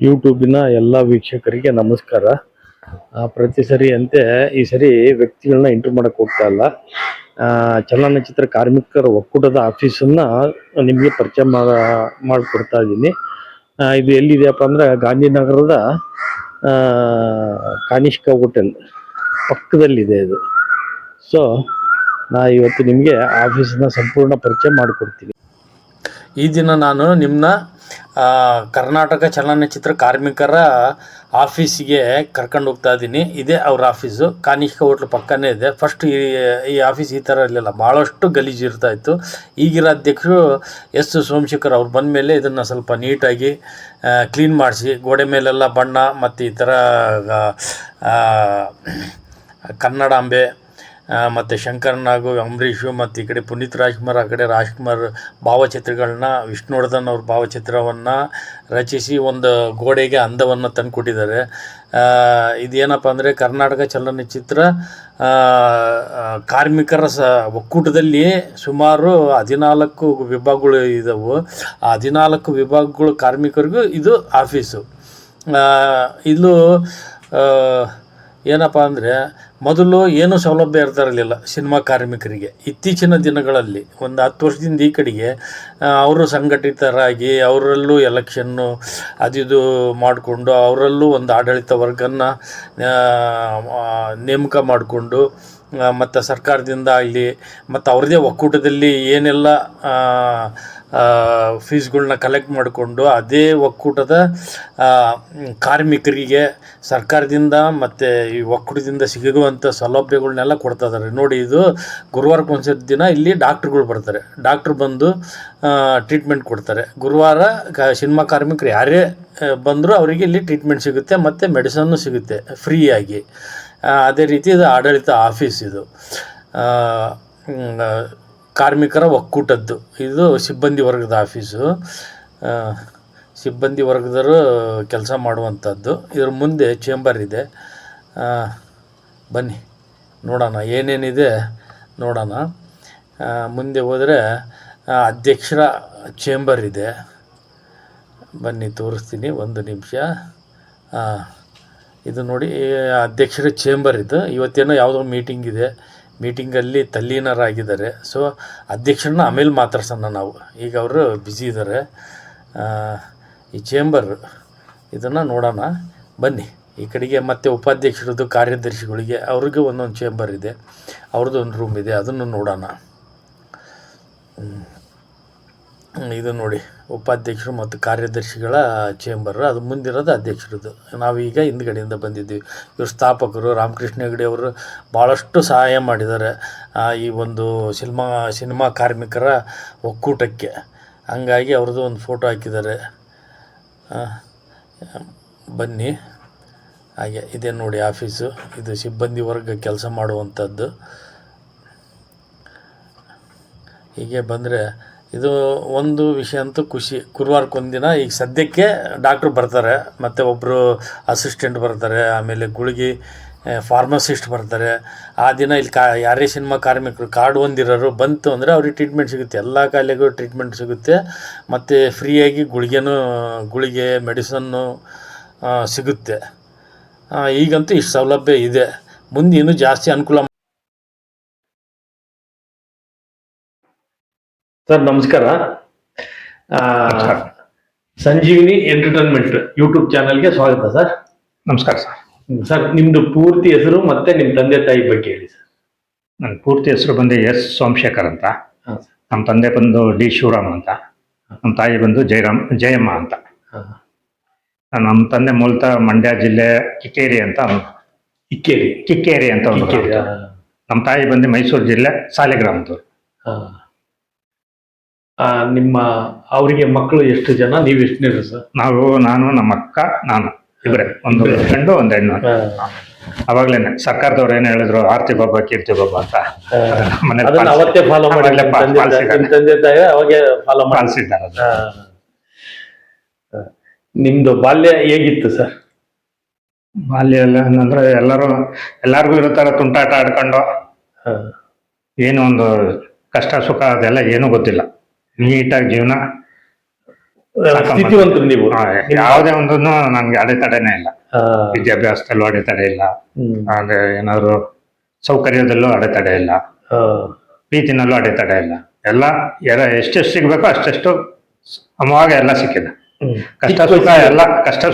ಯೂಟ್ಯೂಬಿನ ಎಲ್ಲ ವೀಕ್ಷಕರಿಗೆ ನಮಸ್ಕಾರ. ಪ್ರತಿ ಸರಿಯಂತೆ ಈ ಸರಿ ವ್ಯಕ್ತಿಗಳನ್ನ ಇಂಟರ್ವ್ಯೂ ಮಾಡಕ್ಕೆ ಹೋಗ್ತಾ ಇಲ್ಲ. ಚಲನಚಿತ್ರ ಕಾರ್ಮಿಕರ ಒಕ್ಕೂಟದ ಆಫೀಸನ್ನು ನಿಮಗೆ ಪರಿಚಯ ಮಾಡಿಕೊಡ್ತಾ ಇದ್ದೀನಿ. ಇದು ಎಲ್ಲಿದೆಯಪ್ಪ ಅಂದರೆ ಗಾಂಧಿನಗರದ ಕಾನಿಷ್ಕ ಹೋಟೆಲ್ ಪಕ್ಕದಲ್ಲಿದೆ ಇದು. ಸೊ ಇವತ್ತು ನಿಮಗೆ ಆಫೀಸನ್ನ ಸಂಪೂರ್ಣ ಪರಿಚಯ ಮಾಡಿಕೊಡ್ತೀನಿ. ಈ ದಿನ ನಾನು ನಿಮ್ಮನ್ನ ಕರ್ನಾಟಕ ಚಲನಚಿತ್ರ ಕಾರ್ಮಿಕರ ಆಫೀಸಿಗೆ ಕರ್ಕೊಂಡು ಹೋಗ್ತಾ ಇದ್ದೀನಿ. ಇದೇ ಅವ್ರ ಆಫೀಸು, ಕಾನಿಷ್ಕ ಹೋಟ್ಲ್ ಪಕ್ಕನೇ ಇದೆ. ಫಸ್ಟ್ ಈ ಆಫೀಸ್ ಈ ಥರ ಇರಲಿಲ್ಲ, ಭಾಳಷ್ಟು ಗಲೀಜು ಇರ್ತಾಯಿತ್ತು. ಈಗಿರೋ ಅಧ್ಯಕ್ಷರು ಎಸ್ ಸೋಮಶೇಖರ್ ಅವ್ರು ಬಂದ ಮೇಲೆ ಇದನ್ನು ಸ್ವಲ್ಪ ನೀಟಾಗಿ ಕ್ಲೀನ್ ಮಾಡಿಸಿ, ಗೋಡೆ ಮೇಲೆಲ್ಲ ಬಣ್ಣ ಮತ್ತು ಈ ಥರ ಕನ್ನಡಾಂಬೆ ಮತ್ತು ಶಂಕರನಾಗು, ಅಂಬರೀಷು ಮತ್ತು ಈ ಕಡೆ ಪುನೀತ್ ರಾಜ್ಕುಮಾರ್, ಆ ಕಡೆ ರಾಜ್ಕುಮಾರ್ ಭಾವಚಿತ್ರಗಳನ್ನ, ವಿಷ್ಣುವರ್ಧನ್ ಅವ್ರ ಭಾವಚಿತ್ರವನ್ನು ರಚಿಸಿ ಒಂದು ಗೋಡೆಗೆ ಅಂದವನ್ನು ತಂದುಕೊಟ್ಟಿದ್ದಾರೆ. ಇದೇನಪ್ಪ ಅಂದರೆ ಕರ್ನಾಟಕ ಚಲನಚಿತ್ರ ಕಾರ್ಮಿಕರ ಒಕ್ಕೂಟದಲ್ಲಿ ಸುಮಾರು 14 ವಿಭಾಗಗಳು ಇದ್ದವು. ಆ 14 ವಿಭಾಗಗಳು ಕಾರ್ಮಿಕರಿಗೂ ಇದು ಆಫೀಸು. ಇದು ಏನಪ್ಪ ಅಂದರೆ ಮೊದಲು ಏನೂ ಸೌಲಭ್ಯ ಇರ್ತಾಯಿರಲಿಲ್ಲ ಸಿನಿಮಾ ಕಾರ್ಮಿಕರಿಗೆ. ಇತ್ತೀಚಿನ ದಿನಗಳಲ್ಲಿ ಒಂದು 10 ವರ್ಷದಿಂದ ಈ ಕಡೆಗೆ ಅವರು ಸಂಘಟಿತರಾಗಿ ಅವರಲ್ಲೂ ಎಲೆಕ್ಷನ್ನು ಅದು ಮಾಡಿಕೊಂಡು ಅವರಲ್ಲೂ ಒಂದು ಆಡಳಿತ ವರ್ಗನ ನೇಮಕ ಮಾಡಿಕೊಂಡು ಮತ್ತು ಸರ್ಕಾರದಿಂದ ಆಗಲಿ ಮತ್ತು ಅವ್ರದ್ದೇ ಒಕ್ಕೂಟದಲ್ಲಿ ಏನೆಲ್ಲ ಫೀಸ್ಗಳನ್ನ ಕಲೆಕ್ಟ್ ಮಾಡಿಕೊಂಡು ಅದೇ ಒಕ್ಕೂಟದ ಕಾರ್ಮಿಕರಿಗೆ ಸರ್ಕಾರದಿಂದ ಮತ್ತು ಈ ಒಕ್ಕೂಟದಿಂದ ಸಿಗುವಂಥ ಸೌಲಭ್ಯಗಳನ್ನೆಲ್ಲ ಕೊಡ್ತಾ ಇದ್ದಾರೆ. ನೋಡಿ, ಇದು ಗುರುವಾರಕ್ಕೆ ಒಂದು ದಿನ ಇಲ್ಲಿ ಡಾಕ್ಟ್ರುಗಳು ಬರ್ತಾರೆ. ಡಾಕ್ಟ್ರು ಬಂದು ಟ್ರೀಟ್ಮೆಂಟ್ ಕೊಡ್ತಾರೆ. ಗುರುವಾರ ಸಿನಿಮಾ ಕಾರ್ಮಿಕರು ಯಾರೇ ಬಂದರೂ ಅವರಿಗೆ ಇಲ್ಲಿ ಟ್ರೀಟ್ಮೆಂಟ್ ಸಿಗುತ್ತೆ ಮತ್ತು ಮೆಡಿಸನ್ನು ಸಿಗುತ್ತೆ ಫ್ರೀಯಾಗಿ. ಅದೇ ರೀತಿ ಇದು ಆಡಳಿತ ಆಫೀಸ್. ಇದು ಕಾರ್ಮಿಕರ ಒಕ್ಕೂಟದ್ದು, ಇದು ಸಿಬ್ಬಂದಿ ವರ್ಗದ ಆಫೀಸು. ಸಿಬ್ಬಂದಿ ವರ್ಗದವರು ಕೆಲಸ ಮಾಡುವಂಥದ್ದು. ಇದ್ರ ಮುಂದೆ ಚೇಂಬರ್ ಇದೆ, ಬನ್ನಿ ನೋಡೋಣ ಏನೇನಿದೆ ನೋಡೋಣ. ಮುಂದೆ ಹೋದರೆ ಅಧ್ಯಕ್ಷರ ಚೇಂಬರ್ ಇದೆ, ಬನ್ನಿ ತೋರಿಸ್ತೀನಿ, ಒಂದು ನಿಮಿಷ. ಇದು ನೋಡಿ, ಅಧ್ಯಕ್ಷರ ಚೇಂಬರ್ ಇದು. ಇವತ್ತೇನೋ ಯಾವುದೋ ಮೀಟಿಂಗ್ ಇದೆ, ಮೀಟಿಂಗಲ್ಲಿ ತಲ್ಲೀನರಾಗಿದ್ದಾರೆ. ಸೊ ಅಧ್ಯಕ್ಷರನ್ನ ಆಮೇಲೆ ಮಾತಾಡ್ಸೋಣ ನಾವು, ಈಗ ಅವರು ಬ್ಯುಸಿ ಇದ್ದಾರೆ. ಈ ಚೇಂಬರ್ ಇದನ್ನು ನೋಡೋಣ, ಬನ್ನಿ ಈ ಕಡೆಗೆ. ಮತ್ತು ಉಪಾಧ್ಯಕ್ಷರದ್ದು, ಕಾರ್ಯದರ್ಶಿಗಳಿಗೆ ಅವ್ರಿಗೆ ಒಂದೊಂದು ಚೇಂಬರ್ ಇದೆ, ಅವ್ರದ್ದು ಒಂದು ರೂಮ್ ಇದೆ, ಅದನ್ನು ನೋಡೋಣ. ಇದು ನೋಡಿ, ಉಪಾಧ್ಯಕ್ಷರು ಮತ್ತು ಕಾರ್ಯದರ್ಶಿಗಳ ಚೇಂಬರು. ಅದು ಮುಂದಿರೋದು ಅಧ್ಯಕ್ಷರದ್ದು. ನಾವೀಗ ಹಿಂದ್ಗಡೆಯಿಂದ ಬಂದಿದ್ದೀವಿ. ಇವರು ಸ್ಥಾಪಕರು ರಾಮಕೃಷ್ಣ ಹೆಗಡೆ ಅವರು ಭಾಳಷ್ಟು ಸಹಾಯ ಮಾಡಿದ್ದಾರೆ ಈ ಒಂದು ಸಿನಿಮಾ ಕಾರ್ಮಿಕರ ಒಕ್ಕೂಟಕ್ಕೆ. ಹಂಗಾಗಿ ಅವ್ರದ್ದು ಒಂದು ಫೋಟೋ ಹಾಕಿದ್ದಾರೆ, ಬನ್ನಿ. ಹಾಗೆ ಇದೆ ನೋಡಿ ಆಫೀಸು. ಇದು ಸಿಬ್ಬಂದಿ ವರ್ಗ ಕೆಲಸ ಮಾಡುವಂಥದ್ದು. ಹೀಗೆ ಬಂದರೆ ಇದು ಒಂದು ವಿಷಯ ಅಂತೂ ಖುಷಿ. ಗುರುವಾರಕ್ಕೊಂದಿನ ಈಗ ಸದ್ಯಕ್ಕೆ ಡಾಕ್ಟ್ರು ಬರ್ತಾರೆ, ಮತ್ತು ಒಬ್ಬರು ಅಸಿಸ್ಟೆಂಟ್ ಬರ್ತಾರೆ, ಆಮೇಲೆ ಗುಳಿಗೆ ಫಾರ್ಮಸಿಸ್ಟ್ ಬರ್ತಾರೆ. ಆ ದಿನ ಇಲ್ಲಿ ಯಾರೇ ಸಿನಿಮಾ ಕಾರ್ಮಿಕರು ಕಾರ್ಡ್ ಹೊಂದಿರೋರು ಬಂತು ಅಂದರೆ ಅವ್ರಿಗೆ ಟ್ರೀಟ್ಮೆಂಟ್ ಸಿಗುತ್ತೆ, ಎಲ್ಲ ಕಾಯಿಲೆಗೂ ಟ್ರೀಟ್ಮೆಂಟ್ ಸಿಗುತ್ತೆ, ಮತ್ತು ಫ್ರೀಯಾಗಿ ಗುಳಿಗೆ ಮೆಡಿಸನ್ನು ಸಿಗುತ್ತೆ. ಈಗಂತೂ ಇಷ್ಟು ಸೌಲಭ್ಯ ಇದೆ, ಮುಂದೆ ಇನ್ನೂ ಜಾಸ್ತಿ ಅನುಕೂಲ. ಸರ್ ನಮಸ್ಕಾರ. ಸಂಜೀವಿನಿ ಎಂಟರ್ಟೈನ್ಮೆಂಟ್ ಯೂಟ್ಯೂಬ್ ಚಾನಲ್ಗೆ ಸ್ವಾಗತ ಸರ್. ನಮಸ್ಕಾರ ಸರ್. ಸರ್, ನಿಮ್ಮದು ಪೂರ್ತಿ ಹೆಸರು ಮತ್ತು ನಿಮ್ಮ ತಂದೆ ತಾಯಿ ಬಗ್ಗೆ ಹೇಳಿ ಸರ್. ನನ್ನ ಪೂರ್ತಿ ಹೆಸರು ಬಂದು ಎಸ್ ಸೋಮಶೇಖರ್ ಅಂತ. ನಮ್ಮ ತಂದೆ ಬಂದು ಡಿ ಶಿವರಾಮ್ ಅಂತ, ನಮ್ಮ ತಾಯಿ ಬಂದು ಜಯಮ್ಮ ಅಂತ. ನಮ್ಮ ತಂದೆ ಮೂಲತಃ ಮಂಡ್ಯ ಜಿಲ್ಲೆ ಕಿಕ್ಕೇರಿ ಅಂತ ಕಿಕ್ಕೇರಿ ಅಂತ ಒಂದು. ನಮ್ಮ ತಾಯಿ ಬಂದು ಮೈಸೂರು ಜಿಲ್ಲೆ ಸಾಲಿಗ್ರಾಮದವರು. ನಿಮ್ಮ ಅವರಿಗೆ ಮಕ್ಕಳು ಎಷ್ಟು ಜನ, ನೀವು ಎಷ್ಟು ಸರ್? ನಾನು ನಮ್ಮ ಅಕ್ಕ ನಾನು ಇಬ್ಬರೇ, ಒಂದು ಗಂಡು ಒಂದು ಹೆಣ್ಣು. ಅವಾಗ್ಲೇನೆ ಸರ್ಕಾರದವ್ರು ಏನು ಹೇಳಿದ್ರು, ಆರ್ತಿ ಬಾಬಾ ಕೀರ್ತಿ ಬಾಬಾ ಅಂತ ಅವತ್ತೇ ಫಾಲೋ ಪಾಲಿಸಿದ್ದಾರೆ. ನಿಮ್ದು ಬಾಲ್ಯ ಹೇಗಿತ್ತು ಸರ್? ಬಾಲ್ಯ ಎಲ್ಲ ಏನಂದ್ರೆ ಎಲ್ಲರಿಗೂ ಇರೋ ಥರ ತುಂಟಾಟ ಆಡ್ಕೊಂಡು, ಏನು ಒಂದು ಕಷ್ಟ ಸುಖ ಅದೆಲ್ಲ ಏನೂ ಗೊತ್ತಿಲ್ಲ, ನೀಟಾಗಿ ಜೀವನ ಸ್ಥಿತಿವಂತರು ನೀವು. ಯಾವುದೇ ಒಂದನ್ನು ನನ್ಗೆ ಅಡೆತಡೆನೇ ಇಲ್ಲ. ವಿದ್ಯಾಭ್ಯಾಸದಲ್ಲೂ ಅಡೆತಡೆ ಇಲ್ಲ, ಅಂದ್ರೆ ಏನಾದ್ರು ಸೌಕರ್ಯದಲ್ಲೂ ಅಡೆತಡೆ ಇಲ್ಲ, ಪ್ರೀತಿನಲ್ಲೂ ಅಡೆತಡೆ ಇಲ್ಲ. ಎಲ್ಲ ಎಷ್ಟೆಷ್ಟು ಸಿಗ್ಬೇಕೋ ಅಷ್ಟೆಷ್ಟು ಸಮವಾಗ ಎಲ್ಲ ಸಿಕ್ಕಿದೆ. ಕಷ್ಟ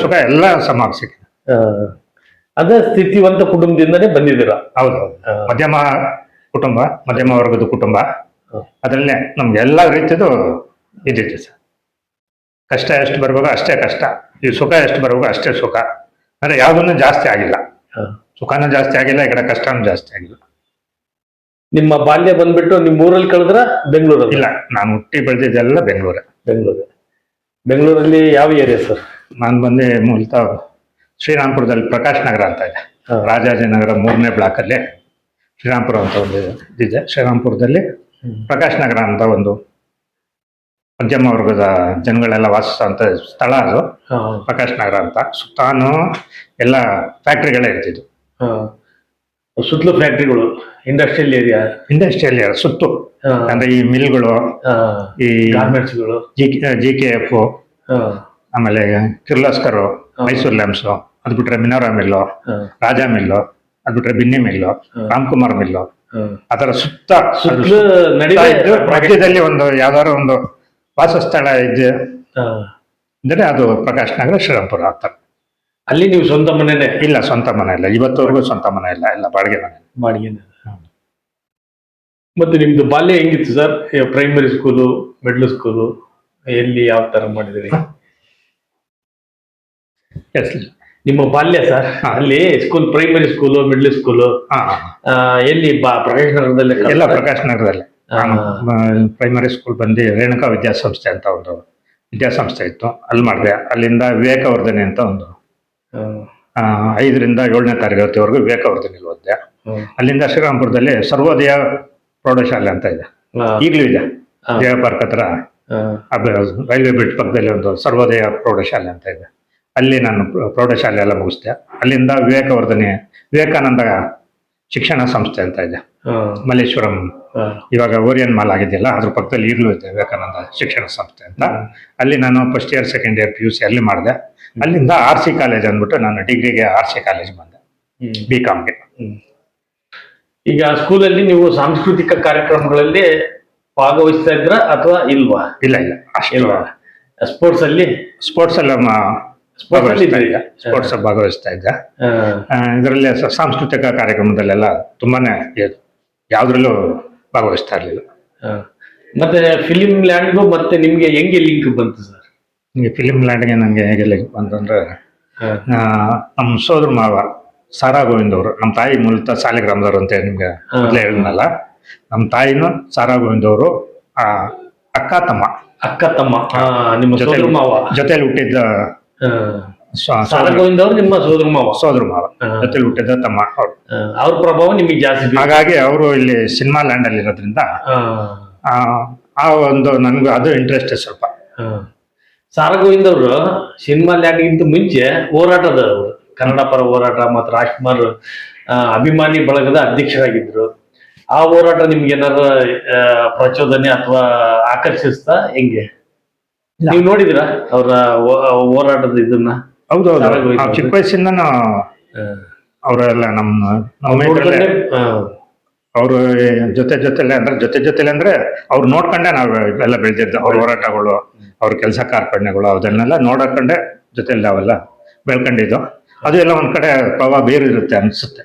ಸುಖ ಎಲ್ಲ ಸಮವಾಗಿ ಸಿಕ್ಕಿದೆ. ಅದೇ ಸ್ಥಿತಿವಂತ ಕುಟುಂಬದಿಂದನೇ ಬಂದಿದ್ದೀರಾ? ಹೌದು, ಮಧ್ಯಮ ಕುಟುಂಬ, ಮಧ್ಯಮ ವರ್ಗದ ಕುಟುಂಬ. ಅದರಲ್ಲೇ ನಮ್ಗೆ ಎಲ್ಲ ರೀತಿಯದು ಇದಿದೆ ಸರ್. ಕಷ್ಟ ಎಷ್ಟು ಬರ್ಬೇಕೋ ಅಷ್ಟೇ ಕಷ್ಟ, ಈ ಸುಖ ಎಷ್ಟು ಬರ್ಬೇಕೋ ಅಷ್ಟೇ ಸುಖ. ಅಂದ್ರೆ ಯಾವುದನ್ನು ಜಾಸ್ತಿ ಆಗಿಲ್ಲ, ಸುಖನೂ ಜಾಸ್ತಿ ಆಗಿಲ್ಲ, ಈ ಕಡೆ ಕಷ್ಟನೂ ಜಾಸ್ತಿ ಆಗಿಲ್ಲ. ನಿಮ್ಮ ಬಾಲ್ಯ ಬಂದ್ಬಿಟ್ಟು ನಿಮ್ಮ ಊರಲ್ಲಿ ಕಳೆದ್ರ ಬೆಂಗಳೂರಲ್ಲಿ? ಇಲ್ಲ, ನಾನು ಹುಟ್ಟಿ ಬೆಳೆದಿದ್ದೆಲ್ಲ ಬೆಂಗಳೂರಲ್ಲಿ ಯಾವ ಏರಿಯಾ ಸರ್? ನಾನು ಬಂದು ಮೂಲತಃ ಶ್ರೀರಾಮ್ಪುರದಲ್ಲಿ ಪ್ರಕಾಶ್ ನಗರ ಅಂತ ಇದೆ, ರಾಜಾಜಿನಗರ 3ನೇ ಬ್ಲಾಕ್ ಅಲ್ಲಿ ಶ್ರೀರಾಮ್ಪುರ ಅಂತ ಒಂದು ಇದಿದೆ. ಶ್ರೀರಾಮ್ಪುರದಲ್ಲಿ ಪ್ರಕಾಶ್ ನಗರ ಅಂತ ಒಂದು ಮಧ್ಯಮ ವರ್ಗದ ಜನಗಳೆಲ್ಲ ವಾಸಿಸುವಂತ ಸ್ಥಳ ಅದು, ಪ್ರಕಾಶ್ ನಗರ ಅಂತ. ಸುತ್ತಾನು ಎಲ್ಲ ಫ್ಯಾಕ್ಟ್ರಿಗಳೇ ಇರ್ತಿದ್ವು. ಸುತ್ತಲೂ ಫ್ಯಾಕ್ಟ್ರಿಗಳು, ಇಂಡಸ್ಟ್ರಿಯಲ್ ಏರಿಯಾ ಸುತ್ತು. ಅಂದ್ರೆ ಈ ಮಿಲ್ಗಳು, ಈ ಗಾರ್ಮೆಂಟ್ಸ್ಗಳು, GKF, ಆಮೇಲೆ ಕಿರ್ಲೋಸ್ಕರ್, ಮೈಸೂರು ಲ್ಯಾಂಪ್ಸು, ಅದ್ ಬಿಟ್ರೆ ಮಿನೋರಾ ಮಿಲ್ಲು, ರಾಜಾ ಮಿಲ್ಲು, ಅದ್ ಬಿಟ್ರೆ ಬಿನ್ನಿ ಮಿಲ್ಲು, ರಾಮ್ಕುಮಾರ್ ಮಿಲ್ಲು, ಅದರ ಸುತ್ತ ಇದ್ದು ಮಧ್ಯದಲ್ಲಿ ಒಂದು ಯಾವ್ದಾದ್ರು ಒಂದು ವಾಸಸ್ಥಳ ಇದೆ ಅಂದ್ರೆ ಅದು ಪ್ರಕಾಶ್ ನಗರ ಶ್ರೀರಾಮ್ಪುರ ಅಂತ. ಅಲ್ಲಿ ನೀವು ಸ್ವಂತ ಮನೆನೇ? ಇಲ್ಲ, ಸ್ವಂತ ಮನೆ ಇಲ್ಲ, ಇವತ್ತವರೆಗೂ ಸ್ವಂತ ಮನೆ ಇಲ್ಲ, ಎಲ್ಲ ಬಾಡಿಗೆ ಮನೆ. ಮತ್ತೆ ನಿಮ್ದು ಬಾಲ್ಯ ಹೆಂಗಿತ್ತು sir? Primary school, middle school ಎಲ್ಲಿ ಯಾವ ತರ ಮಾಡಿದ್ರಿ? ನಿಮ್ಮ ಬಾಲ್ಯ ಸರ್, ಅಲ್ಲಿ school, primary school, middle school ಎಲ್ಲಿ? ಪ್ರಕಾಶ್ ನಗರದಲ್ಲಿ? ಎಲ್ಲ ಪ್ರಕಾಶ್ ನಗರದಲ್ಲೇ. ಪ್ರೈಮರಿ ಸ್ಕೂಲ್ ಬಂದು ರೇಣುಕಾ ವಿದ್ಯಾಸಂಸ್ಥೆ ಅಂತ ಒಂದು ವಿದ್ಯಾಸಂಸ್ಥೆ ಇತ್ತು, ಅಲ್ಲಿ ಮಾಡಿದೆ. ಅಲ್ಲಿಂದ ವಿವೇಕವರ್ಧನೆ ಅಂತ ಒಂದು 5ರಿಂದ 7ನೇ ತರಗತಿವರೆಗೂ ವಿವೇಕವರ್ಧನೆ ಓದಿದೆ. ಅಲ್ಲಿಂದ ಶ್ರೀರಾಮ್ಪುರದಲ್ಲಿ ಸರ್ವೋದಯ ಪ್ರೌಢಶಾಲೆ ಅಂತ ಇದೆ, ಈಗಲೂ ಇದೆ, ದೇವ ಪಾರ್ಕ್ ಹತ್ರ ರೈಲ್ವೆ ಬ್ರಿಡ್ಜ್ ಪಕ್ಕದಲ್ಲಿ ಒಂದು ಸರ್ವೋದಯ ಪ್ರೌಢಶಾಲೆ ಅಂತ ಇದೆ. ಅಲ್ಲಿ ನಾನು ಪ್ರೌಢಶಾಲೆ ಎಲ್ಲ ಮುಗಿಸ್ದೆ. ಅಲ್ಲಿಂದ ವಿವೇಕಾನಂದ ಶಿಕ್ಷಣ ಸಂಸ್ಥೆ ಅಂತ ಇದೆ ಮಲ್ಲೇಶ್ವರಂ, ಇವಾಗ ಓರಿಯನ್ ಮಾಲ್ ಆಗಿದೆಯಲ್ಲ ಅದ್ರ ಪಕ್ಕದಲ್ಲಿ ಈಗಲೂ ಇದೆ ವಿವೇಕಾನಂದ ಶಿಕ್ಷಣ ಸಂಸ್ಥೆ ಅಂತ. ಅಲ್ಲಿ ನಾನು first year second year PUC ಅಲ್ಲಿ ಮಾಡಿದೆ. ಅಲ್ಲಿಂದ RC ಕಾಲೇಜ್ ಅಂದ್ಬಿಟ್ಟು ನಾನು ಡಿಗ್ರಿಗೆ RC ಕಾಲೇಜ್ ಬಂದೆ, BComಗೆ. ಈಗ ಸ್ಕೂಲಲ್ಲಿ ನೀವು ಸಾಂಸ್ಕೃತಿಕ ಕಾರ್ಯಕ್ರಮಗಳಲ್ಲಿ ಭಾಗವಹಿಸ್ತಾ ಇದ್ರ ಅಥವಾ ಇಲ್ವಾ? ಇಲ್ಲ, ಅಷ್ಟಿಲ್ವಾ. ಸ್ಪೋರ್ಟ್ಸ್ ಅಲ್ಲಿ ಭಾಗವಹಿಸ್ತಾ ಇದ್ದ. ಇದರಲ್ಲಿ ಸಾಂಸ್ಕೃತಿಕ ಕಾರ್ಯಕ್ರಮದಲ್ಲೆಲ್ಲ ತುಂಬಾನೇ ಯಾವ್ದ್ರಲ್ಲೂ ಭಾಗವಹಿಸ್ತಾ ಇರ್ಲಿಲ್ಲ. ಮತ್ತೆ ಫಿಲಿಂ ಲ್ಯಾಂಡ್ಗೂ ಮತ್ತೆ ನಿಮ್ಗೆ ಹೆಂಗೆ ಲಿಂಕ್ ಬಂತು ಸರ್? ನಿಮಗೆ ಫಿಲಿಂ ಲ್ಯಾಂಡ್ಗೆ ನನಗೆ ಹೇಗೆ ಲಿಂಕ್ ಬಂತಂದ್ರೆ, ನಮ್ಮ ಸೋದರ ಮಾವ ಸಾರಾ ಗೋವಿಂದ್ ಅವರು, ನಮ್ಮ ತಾಯಿ ಮೂಲತಃ ಸಾಲಿಗ್ರಾಮದವರು ಅಂತ ನಿಮ್ಗೆ ಮೊದಲೇ ಹೇಳಿದ್ನಲ್ಲ. ನಮ್ಮ ತಾಯಿನೂ ಸಾರಾ ಗೋವಿಂದ್ ಅವರು ಅಕ್ಕ ತಮ್ಮ ನಿಮ್ಮ ಜೊತೆಲಿ ಹುಟ್ಟಿದ್ದ ಸಾರಾ ಗೋವಿಂದ್ ಅವರು ನಿಮ್ಮ ಸೋದರ ಮಾವ ಜೊತೆಲಿ ಹುಟ್ಟಿದ್ದ ತಮ್ಮ ಅವರು. ಅವ್ರ ಪ್ರಭಾವ ನಿಮಗೆ ಜಾಸ್ತಿ, ಹಾಗಾಗಿ ಅವರು ಇಲ್ಲಿ ಸಿನಿಮಾ ಲ್ಯಾಂಡ್ ಅಲ್ಲಿ ಇರೋದ್ರಿಂದ ಆ ಒಂದು ನನ್ಗೆ ಅದು ಇಂಟ್ರೆಸ್ಟ್ ಸ್ವಲ್ಪ. ಸಾರಾ ಗೋವಿಂದ್ ಅವರು ಸಿನಿಮಾ ಲ್ಯಾಂಡ್ಗಿಂತ ಮುಂಚೆ ಹೋರಾಟದವರು, ಕನ್ನಡ ಪರ ಹೋರಾಟ ಮತ್ತು ರಾಜ್ಕುಮಾರ್ ಅಭಿಮಾನಿ ಬಳಗದ ಅಧ್ಯಕ್ಷರಾಗಿದ್ರು. ಆ ಹೋರಾಟ ನಿಮ್ಗೆ ಏನಾರ ಪ್ರಚೋದನೆ ಅಥವಾ ಆಕರ್ಷಿಸ್ತಾ ಹೆಂಗೆ? ನೀವು ನೋಡಿದಿರಾ ಅವರ ಹೋರಾಟದ ಇದನ್ನ? ಹೌದೌದು, ಚಿಕ್ಕ ವಯಸ್ಸಿಂದ ಅವರೆಲ್ಲ ಅವರು ಜೊತೆಲೆ ಅಂದ್ರೆ ಅವ್ರು ನೋಡ್ಕೊಂಡೆ ನಾವು ಎಲ್ಲ ಬೆಳೆದಿದ್ದು. ಅವ್ರ ಹೋರಾಟಗಳು, ಅವ್ರ ಕೆಲಸ ಕಾರ್ಪಣ್ಯಗಳು ಅದನ್ನೆಲ್ಲ ನೋಡಕೊಂಡೆ ಜೊತೆಲಿ ನಾವೆಲ್ಲ ಬೆಳ್ಕೊಂಡಿದ್ದು. ಅದು ಎಲ್ಲ ಒಂದ್ ಕಡೆ ಪ್ರಭಾವ ಬೀರಿರುತ್ತೆ ಅನ್ಸುತ್ತೆ.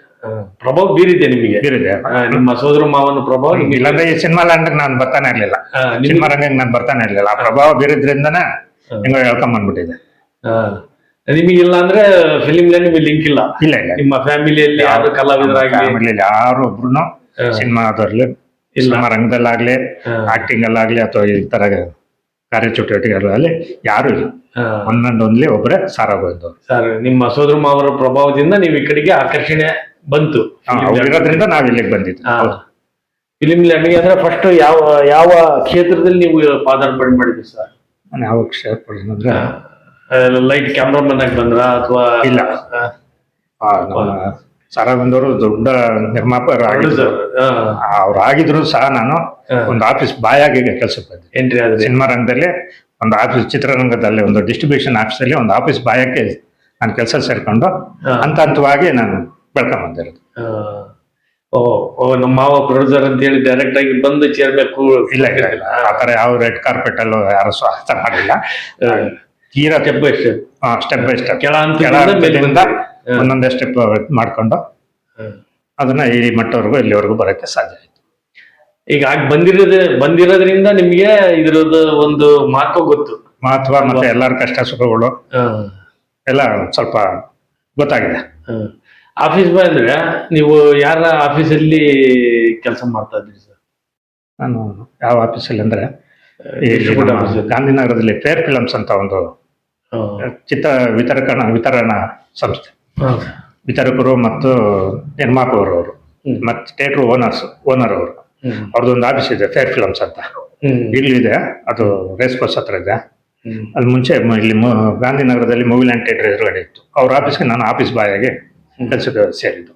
ಪ್ರಭಾವ ಬೀರಿದೆ ನಿಮಗೆ? ಬೀರಿದೆ. ನಿಮ್ಮ ಸೋದರ ಮಾವನ ಪ್ರಭಾವ ಇಲ್ಲಾಂದ್ರೆ ಈ ಸಿನಿಮಾ ಲ್ಯಾಂಡ್ ನಾನು ಬರ್ತಾನೆ ಇರ್ಲಿಲ್ಲ, ಸಿನಿಮಾ ರಂಗಕ್ಕೆ ನಾನು ಬರ್ತಾನೆ ಇರ್ಲಿಲ್ಲ. ಆ ಪ್ರಭಾವ ಬೀರಿದ್ರಿಂದನೇ ಹೆಂಗೋ ಹೇಳ್ಕೊಂಡ್ ಬಂದ್ಬಿಟ್ಟಿದೆ. ನಿಮಗಿಲ್ಲ ಅಂದ್ರೆ ಫಿಲಿಂ ಲ್ಯಾಂಡ್ ನಿಮಗೆ ಲಿಂಕ್ ಇಲ್ಲ? ಇಲ್ಲ, ನಿಮ್ಮ ಫ್ಯಾಮಿಲಿಯಲ್ಲಿ ಯಾರು ಕಲಾವಿದರಾಗಲಿ ಯಾರು ಒಬ್ರು ಸಿನಿಮಾದಲ್ಲಿ, ಸಿನಿಮಾ ರಂಗದಲ್ಲಾಗ್ಲಿ, ಆಕ್ಟಿಂಗ್ ಅಲ್ಲಾಗ್ಲಿ ಅಥವಾ ಈ ತರ ಕಾರ್ಯಚಟುವಟಿಕೆಗಳಲ್ಲಿ ಯಾರು ಇಲ್ಲ. ಒಂದೊಂದ್ಲಿ ಒಬ್ಬರೇ ಸಾರಾ ಗೋವಿಂದ್ ಅವರು. ಸರ್, ನಿಮ್ಮ ಸೋದರ ಮಾವರ ಪ್ರಭಾವದಿಂದ ನೀವು ಈ ಕಡೆಗೆ ಆಕರ್ಷಣೆ ಬಂತು, ಇರೋದ್ರಿಂದ ನಾವ್ ಇಲ್ಲಿಗೆ ಬಂದಿದ್ದು. ಫಿಲಿಂ ಲ್ಯಾಂಡ್ಗೆ ಅಂದ್ರೆ ಫಸ್ಟ್ ಯಾವ ಕ್ಷೇತ್ರದಲ್ಲಿ ನೀವು ಪಾದಾರ್ಪಣೆ ಮಾಡಿದ್ರಿ ಸರ್? ಯಾವ ಕ್ಷೇತ್ರ ಅಂದ್ರೆ ಲೈಟ್ ಕ್ಯಾಮ್ರಾಮನ್ ಆಗಿ ಬಂದ್ರ ಅಥವಾ ಇಲ್ಲ? ಸಾರಾ ಗೋವಿಂದ್ ಅವರು ದೊಡ್ಡ ನಿರ್ಮಾಪಕರು ಆಗಿದ್ರು. ಅವ್ರು ಆಗಿದ್ರು ಸಹ ನಾನು ಒಂದು ಆಫೀಸ್ ಬಾಯ್ ಆಗಿ ಕೆಲಸಕ್ಕೆ ಬಂದೆ. ಎಂಟ್ರಿ ಆದ್ರೆ ಸಿನಿಮಾ ರಂಗದಲ್ಲಿ ಒಂದು ಆಫೀಸ್ ಚಿತ್ರರಂಗದಲ್ಲಿ ಒಂದು ಡಿಸ್ಟ್ರಿಬ್ಯೂಷನ್ ಆಫೀಸಲ್ಲಿ ಒಂದು ಆಫೀಸ್ ಬಾಯಕ್ಕೆ ನಾನು ಕೆಲಸ ಸೇರ್ಕೊಂಡು ಹಂತ ಹಂತವಾಗಿ ನಾನು ಬೆಳ್ಕೊಂಬಂದಿರೋದು. ಓ ಓ ನಮ್ಮ ಮಾವ ಪ್ರೊಡ್ಯೂಸರ್ ಅಂತ ಹೇಳಿ ಡೈರೆಕ್ಟ್ ಆಗಿ ಬಂದು ಸೇರ್ಬೇಕು? ಇಲ್ಲ ಇಲ್ಲ ಇಲ್ಲ, ಆ ಥರ ಯಾವ ರೆಡ್ ಕಾರ್ಪೆಟ್ ಅಲ್ಲೂ ಯಾರು ಸ್ವಾಗತ ಮಾಡಿಲ್ಲ. ತೀರಾ ಸ್ಟೆಪ್ ಬೈ ಸ್ಟೆಪ್ ಕೆಳ ಹಂತದಿಂದ ಒಂದೊಂದೇ ಸ್ಟೆಪ್ ಮಾಡ್ಕೊಂಡು ಅದನ್ನ ಈ ಮಟ್ಟವರೆಗೂ ಇಲ್ಲಿವರೆಗೂ ಬರೋಕ್ಕೆ ಸಾಧ್ಯ ಆಯ್ತು. ಈಗ ಬಂದಿರೋದ್ರಿಂದ ನಿಮ್ಗೆ ಇದ್ರದ್ದು ಒಂದು ಮಹತ್ವ ಮತ್ತೆ ಎಲ್ಲರ ಕಷ್ಟ ಸುಖಗಳು ಎಲ್ಲ ಸ್ವಲ್ಪ ಗೊತ್ತಾಗಿದೆ. ಆಫೀಸ್ ಬಾಯ್ ಅಂದ್ರೆ ನೀವು ಯಾರ ಆಫೀಸಲ್ಲಿ ಕೆಲಸ ಮಾಡ್ತಾ ಇದ್ರಿ ಸರ್? ನಾನು ಯಾವ ಆಫೀಸಲ್ಲಿ ಅಂದ್ರೆ ಗಾಂಧಿನಗರದಲ್ಲಿ ಫೇರ್ ಫಿಲಮ್ಸ್ ಅಂತ ಒಂದು ಚಿತ್ರ ವಿತರಣಾ ಸಂಸ್ಥೆ, ವಿತರಕರು ಮತ್ತು ನಿರ್ಮಾಪಕರು ಅವರು ಮತ್ತೆ ಥಿಯೇಟರ್ ಓನರ್ ಅವರು, ಅವ್ರದ್ದೊಂದು ಆಫೀಸ್ ಇದೆ ಫೇರ್ ಫಿಲಮ್ಸ್ ಅಂತ. ಈಗಲೂ ಇದೆ, ಅದು ರೇಸ್ ಕೋರ್ಸ್ ಹತ್ರ ಇದೆ. ಅದು ಮುಂಚೆ ಇಲ್ಲಿ ಗಾಂಧಿನಗರದಲ್ಲಿ ಮೂವಿ ಲ್ಯಾಂಡ್ ಥಿಯೇಟರ್ ಎದುರುಗಡೆ ಇತ್ತು. ಅವ್ರ ಆಫೀಸ್ಗೆ ನಾನು ಆಫೀಸ್ ಬಾಯ್ ಆಗಿ ಕೆಲಸಕ್ಕೆ ಸೇರಿದ್ದು.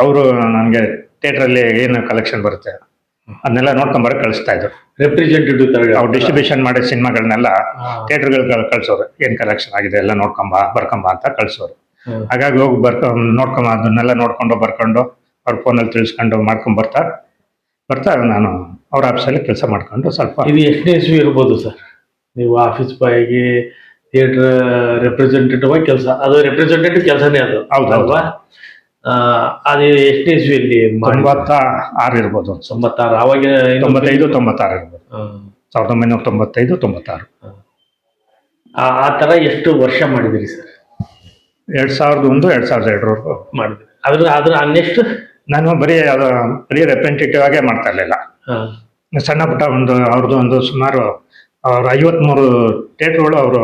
ಅವರು ನನಗೆ ಥಿಯೇಟ್ರಲ್ಲಿ ಏನು ಕಲೆಕ್ಷನ್ ಬರುತ್ತೆ ಅದನ್ನೆಲ್ಲ ನೋಡ್ಕೊಂಬರಕ್ಕೆ ಕಳಿಸ್ತಾ ಇದ್ರು. ರೆಪ್ರೆಸೆಂಟೇಟಿವ್ ತರ ಅವ್ರು ಡಿಸ್ಟ್ರಿಬ್ಯೂಷನ್ ಮಾಡಿದ ಸಿನಿಮಾಗಳನ್ನೆಲ್ಲ ಥಿಯೇಟರ್ಗಳಿಗೆ ಕಳ್ಸೋರು. ಏನ್ ಕಲೆಕ್ಷನ್ ಆಗಿದೆ ಎಲ್ಲ ಬರ್ಕೊಂಬ ಅಂತ ಕಳ್ಸೋರು. ಹಾಗಾಗಿ ಹೋಗಿ ನೋಡ್ಕೊಂಬ ಅದನ್ನೆಲ್ಲ ನೋಡ್ಕೊಂಡು ಬರ್ಕೊಂಡು ಅವ್ರ ಫೋನಲ್ಲಿ ತಿಳಿಸ್ಕೊಂಡು ಮಾಡ್ಕೊಂಡ್ ಬರ್ತಾ ನಾನು ಅವ್ರ ಆಫೀಸಲ್ಲಿ ಕೆಲಸ ಮಾಡ್ಕೊಂಡು ಸ್ವಲ್ಪ. ಇದು ಎಷ್ಟನೇ ಇಸ್ವಿ ಇರ್ಬೋದು ಸರ್ ನೀವು ಆಫೀಸ್ ಬಾಯ್ಗೆ ಥಿಯೇಟರ್ ರೆಪ್ರೆಸೆಂಟೇಟಿವ್ ಆಗಿ ಕೆಲಸ? ಅದು ರೆಪ್ರೆಸೆಂಟೇಟಿವ್ ಕೆಲಸನೇ ಅದು, ಹೌದಲ್ವಾ? ಅದು ಎಷ್ಟನೇ ಇಸ್ವಿಯಲ್ಲಿ? 96 ಇರ್ಬೋದು. 96. ಅವಾಗ 95, 96 ಇರ್ಬೋದು. 1995, 96. ಆ ತರ ಎಷ್ಟು ವರ್ಷ ಮಾಡಿದಿರಿ ಸರ್? 2001, 2002 ಮಾಡಿದ್ರಿ. ಅದ್ರ ನೆಕ್ಸ್ಟ್ ನಾನು ಬರೀ ರೆಪ್ರೆಸೆಂಟೇಟಿವ್ ಆಗೇ ಮಾಡ್ತಾ ಇರ್ಲಿಲ್ಲ. ಸಣ್ಣ ಪುಟ್ಟ ಅವ್ರದ್ದು ಸುಮಾರು 53 ಥಿಯೇಟರ್ಗಳು ಅವರು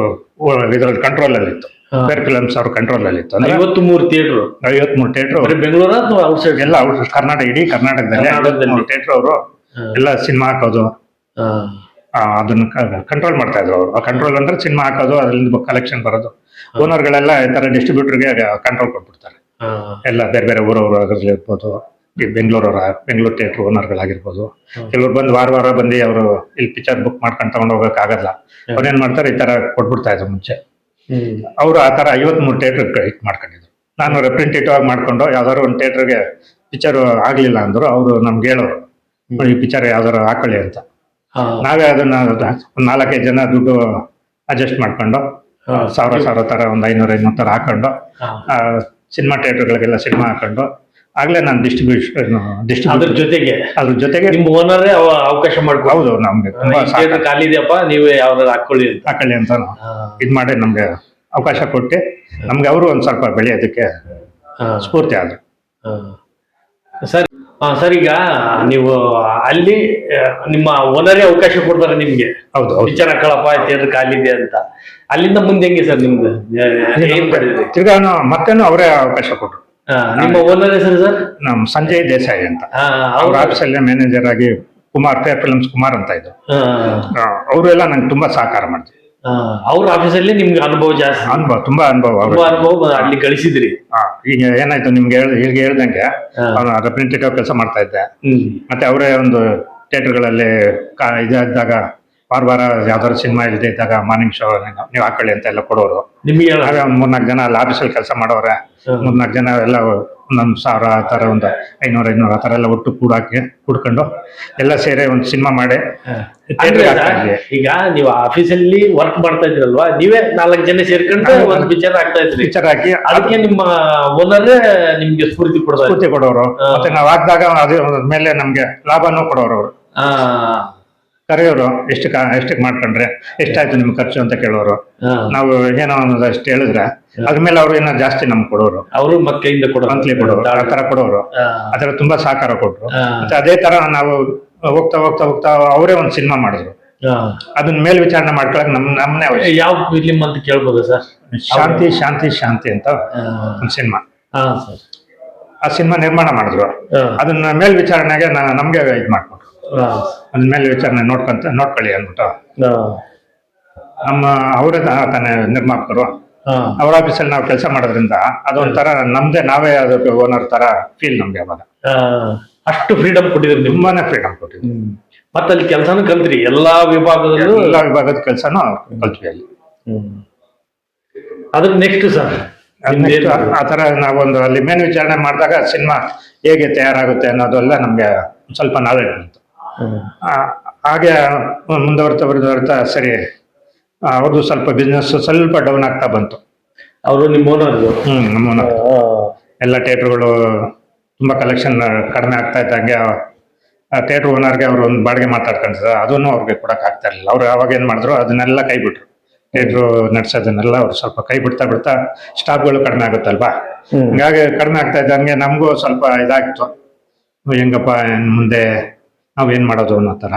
ಇದ್ರಲ್ಲಿ ಕಂಟ್ರೋಲ್ ಅಲ್ಲಿ ಇತ್ತು. ಫೇರ್ ಫಿಲಮ್ಸ್ ಅವ್ರ ಕಂಟ್ರೋಲ್ ಅಲ್ಲಿ ಇತ್ತು. 53 ಥಿಯೇಟರ್ ಬೆಂಗಳೂರು ಔಟ್ಸೈಡ್ ಎಲ್ಲ ಕರ್ನಾಟಕ, ಇಡೀ ಕರ್ನಾಟಕದಲ್ಲಿ ಥಿಯೇಟರ್ ಅವರು ಎಲ್ಲ ಸಿನಿಮಾ ಹಾಕೋದು ಅದನ್ನ ಕಂಟ್ರೋಲ್ ಮಾಡ್ತಾ ಇದ್ರು ಅವರು. ಆ ಕಂಟ್ರೋಲ್ ಅಂದ್ರೆ ಸಿನಿಮಾ ಹಾಕೋದು, ಅದರಿಂದ ಕಲೆಕ್ಷನ್ ಬರೋದು. ಓನರ್ಗಳೆಲ್ಲ ಈ ತರ ಡಿಸ್ಟ್ರಿಬ್ಯೂಟರ್ಗೆ ಕಂಟ್ರೋಲ್ ಕೊಟ್ಬಿಡ್ತಾರೆ. ಎಲ್ಲ ಬೇರೆ ಬೇರೆ ಊರವ್ರಾಗಿರ್ಬೋದು, ಈ ಬೆಂಗಳೂರು ಥಿಯೇಟರ್ ಓನರ್ಗಳಾಗಿರ್ಬೋದು. ಕೆಲವ್ರು ಬಂದು ವಾರ ಬಂದು ಅವರು ಇಲ್ಲಿ ಪಿಕ್ಚರ್ ಬುಕ್ ಮಾಡ್ಕೊಂಡು ತಗೊಂಡು ಹೋಗಕ್ಕಾಗಲ್ಲ. ಅವ್ರೇನ್ ಮಾಡ್ತಾರೆ, ಈ ತರ ಕೊಟ್ಬಿಡ್ತಾ ಇದ್ರು ಮುಂಚೆ. ಅವರು ಆ ತರ 53 ಥಿಯೇಟರ್ ಮಾಡ್ಕೊಂಡಿದ್ರು. ನಾನು ರೆಪ್ರೆಸೆಂಟೇಟಿವ್ ಆಗಿ ಮಾಡ್ಕೊಂಡು ಯಾವ್ದಾದ್ರು ಒಂದು ಥಿಯೇಟರ್ಗೆ ಪಿಕ್ಚರ್ ಆಗ್ಲಿಲ್ಲ ಅಂದ್ರು ಅವರು ನಮ್ಗೆ ಹೇಳೋರು, ಈ ಪಿಕ್ಚರ್ ಯಾವ್ದಾರು ಹಾಕೊಳ್ಳಿ ಅಂತ. ನಾವೇ ಅದನ್ನ ಒಂದು 4-5 ಜನ ದುಡ್ಡು ಅಡ್ಜಸ್ಟ್ ಮಾಡ್ಕೊಂಡು 1000 ತರ ಒಂದು 500 ತರ ಹಾಕೊಂಡು ಸಿನಿಮಾ ಥಿಯೇಟರ್ಗಳಿಗೆಲ್ಲ ಸಿನಿಮಾ ಹಾಕೊಂಡು ಆಗ್ಲೇ ನಾನು ಅದ್ರ ಜೊತೆಗೆ ನಿಮ್ಮ ಓನರೇ ಅವಕಾಶ ಮಾಡ್ಕೊ. ಹೌದು, ನಮ್ಗೆ ತುಂಬಾ ಖಾಲಿ ಇದೆಯಪ್ಪ, ನೀವೇ ಯಾವ್ದಾರು ಹಾಕೊಳ್ಳಿ ಅಂತ ಇದ್ ಮಾಡಿ ನಮ್ಗೆ ಅವಕಾಶ ಕೊಟ್ಟು ನಮ್ಗೆ ಅವರು ಒಂದ್ ಸ್ವಲ್ಪ ಬೆಳೆಯೋದಕ್ಕೆ ಸ್ಫೂರ್ತಿ ಆದ್ರು. ಸರ್ ಈಗ ನೀವು ಅಲ್ಲಿ ನಿಮ್ಮ ಓನರೇ ಅವಕಾಶ ಕೊಡ್ತಾರೆ ನಿಮ್ಗೆ? ಹೌದು, ಪಿಕ್ಚರ್ ಹಾಕೊಳಪ್ಪ ಥಿಯೇಟರ್ ಖಾಲಿ ಇದೆ ಅಂತ. ಅಲ್ಲಿಂದ ಮುಂದೆ ಹೆಂಗೆ ಸರ್ ನಿಮ್ದು? ತಿರ್ಗಾ ಮತ್ತೇನು ಅವರೇ ಅವಕಾಶ ಕೊಟ್ರು. ನಿಮ್ಮ ಓನರ್ ಹೆಸರು ಸರ್? ನಮ್ ಸಂಜಯ್ ದೇಸಾಯಿ ಅಂತ. ಅವ್ರ ಆಫೀಸಲ್ಲೇ ಮ್ಯಾನೇಜರ್ ಆಗಿ ಫೇರ್ ಫಿಲಮ್ಸ್ ಕುಮಾರ್ ಅಂತ ಇದ್ರು. ಅವರು ಎಲ್ಲ ನಂಗೆ ತುಂಬಾ ಸಹಕಾರ ಮಾಡ್ತಾರೆ. ಅವ್ರ ಆಫೀಸಲ್ಲಿ ನಿಮ್ಗೆ ಅನುಭವ ಜಾಸ್ತಿ? ತುಂಬಾ ಅನುಭವ ಅಲ್ಲಿ ಗಳಿಸಿದ್ರಿ. ಈಗ ಏನಾಯ್ತು, ನಿಮ್ಗೆ ಹೇಳ್ದಂಗೆ ಅವ್ನು ರೆಪ್ರೆಸೆಂಟೇಟಿವ್ ಕೆಲಸ ಮಾಡ್ತಾ ಇದ್ದೆ. ಮತ್ತೆ ಅವರೇ ಒಂದು ಥಿಯೇಟರ್ಗಳಲ್ಲಿ ಇದಾಗ ವಾರ ಯಾವ್ದಾದ್ರು ಸಿನಿಮಾ ಇಲ್ಲದೆ ಇದ್ದಾಗ ಮಾರ್ನಿಂಗ್ ಶೋ ನೀವು ಹಾಕೊಳ್ಳಿ ಅಂತ ಎಲ್ಲ ಕೊಡೋರು. ನಿಮ್ಗೆ ಒಂದ್ 3-4 ಜನ ಅಲ್ಲಿ ಆಫೀಸಲ್ಲಿ ಕೆಲಸ ಮಾಡೋರೆ. 3-4 ಜನ ಎಲ್ಲ 1,000 ಆ ತರ ಒಂದು 500 ಆ ತರ ಎಲ್ಲ ಒಟ್ಟು ಕೂಡ್ಕೊಂಡು ಎಲ್ಲ ಸೇರಿ ಒಂದು ಸಿನಿಮಾ ಮಾಡಿ. ಈಗ ನೀವು ಆಫೀಸಲ್ಲಿ ವರ್ಕ್ ಮಾಡ್ತಾ ಇದ್ರಲ್ವಾ, ನೀವೇ 4 ಜನ ಸೇರ್ಕೊಂಡು ಒಂದು ಪಿಕ್ಚರ್ ಹಾಕಿ ಅದಕ್ಕೆ ನಿಮ್ಮ ಓನರೇ ನಿಮ್ಗೆ ಸ್ಫೂರ್ತಿ ಕೊಡೋರು. ಮತ್ತೆ ನಾವ್ ಹಾಕಿದಾಗ ಅದ್ರ ಮೇಲೆ ನಮ್ಗೆ ಲಾಭನೂ ಕೊಡೋರು. ಅವರು ಕರೆಯೋರು, ಎಷ್ಟಕ್ಕೆ ಮಾಡ್ಕೊಂಡ್ರೆ ಎಷ್ಟಾಯ್ತು ನಿಮ್ ಖರ್ಚು ಅಂತ ಕೇಳೋರು. ನಾವು ಏನೋ ಅಷ್ಟು ಹೇಳಿದ್ರೆ ಅದ್ಮೇಲೆ ಅವ್ರು ಏನೋ ಜಾಸ್ತಿ ನಮ್ಗೆ ಕೊಡೋರು. ಅವರು ಮಂತ್ಲಿ ಕೊಡೋರು, ಆ ತರ ಕೊಡೋರು. ಆತರ ತುಂಬಾ ಸಹಕಾರ ಕೊಟ್ರು. ಮತ್ತೆ ಅದೇ ತರ ನಾವು ಹೋಗ್ತಾ ಅವರೇ ಒಂದು ಸಿನಿಮಾ ಮಾಡಿದ್ರು. ಅದನ್ನ ಮೇಲ್ವಿಚಾರಣೆ ಮಾಡ್ಕೊಳಕ್ ನಮ್ಮನ್ನೇ ಯಾವ ಫಿಲ್ಮ್ ಅಂತ ಕೇಳ್ಬೋದು ಸರ್? ಶಾಂತಿ ಅಂತ ಒಂದು ಸಿನಿಮಾ. ಆ ಸಿನಿಮಾ ನಿರ್ಮಾಣ ಮಾಡಿದ್ರು. ಅದನ್ನ ಮೇಲ್ವಿಚಾರಣೆಗೆ ನಮ್ಗೆ ಇದ್ ಮಾಡ್ಕೊಟ್ರು. ಅದ್ರ ಮೇಲೆ ವಿಚಾರಣೆ ನೋಡ್ಕೊಳ್ಳಿ ಅಂದ್ಬಿಟ್ಟು ಅವರೇ ತಾನೇ ನಿರ್ಮಾಪಕರು. ಅವ್ರ ಆಫೀಸಲ್ಲಿ ನಾವು ಕೆಲಸ ಮಾಡೋದ್ರಿಂದ ಅದೊಂಥರ ನಮ್ದೇ, ನಾವೇ ಅದಕ್ಕೆ ಓನರ್ ತರ ಫೀಲ್ ನಮ್ಗೆ ಅವಾಗ. ಅಷ್ಟು ಫ್ರೀಡಮ್ ಕೊಟ್ಟಿದ್ರು? ತುಂಬಾನೇ ಫ್ರೀಡಮ್ ಕೊಟ್ಟಿದ್ರು. ಮತ್ತೆ ಅಲ್ಲಿ ಕೆಲಸನೂ ಕಲ್ತ್ರಿ ಎಲ್ಲಾ ವಿಭಾಗದಲ್ಲೂ? ಎಲ್ಲ ವಿಭಾಗದ ಕೆಲಸನೂ ಕಲ್ತ್ವಿ ಅಲ್ಲಿ. ಅದ್ರ ನೆಕ್ಸ್ಟ್ ಸರ್ ನೆಕ್ಸ್ಟ್ ಆ ಥರ ನಾವೊಂದು ಅಲ್ಲಿ ಮೇಲ್ವಿಚಾರಣೆ ಮಾಡಿದಾಗ ಸಿನಿಮಾ ಹೇಗೆ ತಯಾರಾಗುತ್ತೆ ಅನ್ನೋದೆಲ್ಲ ನಮಗೆ ಸ್ವಲ್ಪ ನಾಲೆಡ್ಜ್ ಬಂತು. ಹಾಗೆ ಮುಂದುವರ್ತಾ ಸರಿ ಅವ್ರದ್ದು ಸ್ವಲ್ಪ ಬಿಸ್ನೆಸ್ ಸ್ವಲ್ಪ ಡೌನ್ ಆಗ್ತಾ ಬಂತು. ಅವರು ನಿಮ್ಮ ಓನರ್ದು? ನಮ್ಮ ಓನರ್. ಎಲ್ಲ ಥಿಯೇಟ್ರುಗಳು ತುಂಬ ಕಲೆಕ್ಷನ್ ಕಡಿಮೆ ಆಗ್ತಾ ಇದ್ದಂಗೆ ಥಿಯೇಟ್ರ್ ಓನರ್ಗೆ ಅವರು ಒಂದು ಬಾಡಿಗೆ ಮಾತಾಡ್ಕೊಂಡಿದ್ರು, ಅದನ್ನು ಅವ್ರಿಗೆ ಕೊಡಕ್ಕೆ ಆಗ್ತಾ ಇರಲಿಲ್ಲ. ಅವ್ರು ಅವಾಗ ಏನು ಮಾಡಿದ್ರು, ಅದನ್ನೆಲ್ಲ ಕೈ ಬಿಟ್ರು. ಥಿಯೇಟ್ರು ನಡೆಸೋದನ್ನೆಲ್ಲ ಅವ್ರು ಸ್ವಲ್ಪ ಕೈ ಬಿಡ್ತಾ ಸ್ಟಾಫ್ಗಳು ಕಡಿಮೆ ಆಗುತ್ತಲ್ವಾ, ಹಿಂಗಾಗಿ ಕಡಿಮೆ ಆಗ್ತಾ ಇದ್ದಂಗೆ ನಮಗೂ ಸ್ವಲ್ಪ ಇದಾಗಿತ್ತು, ಹೆಂಗಪ್ಪ ಮುಂದೆ ನಾವೇನ್ ಮಾಡೋದು ಅನ್ನೋ ಥರ.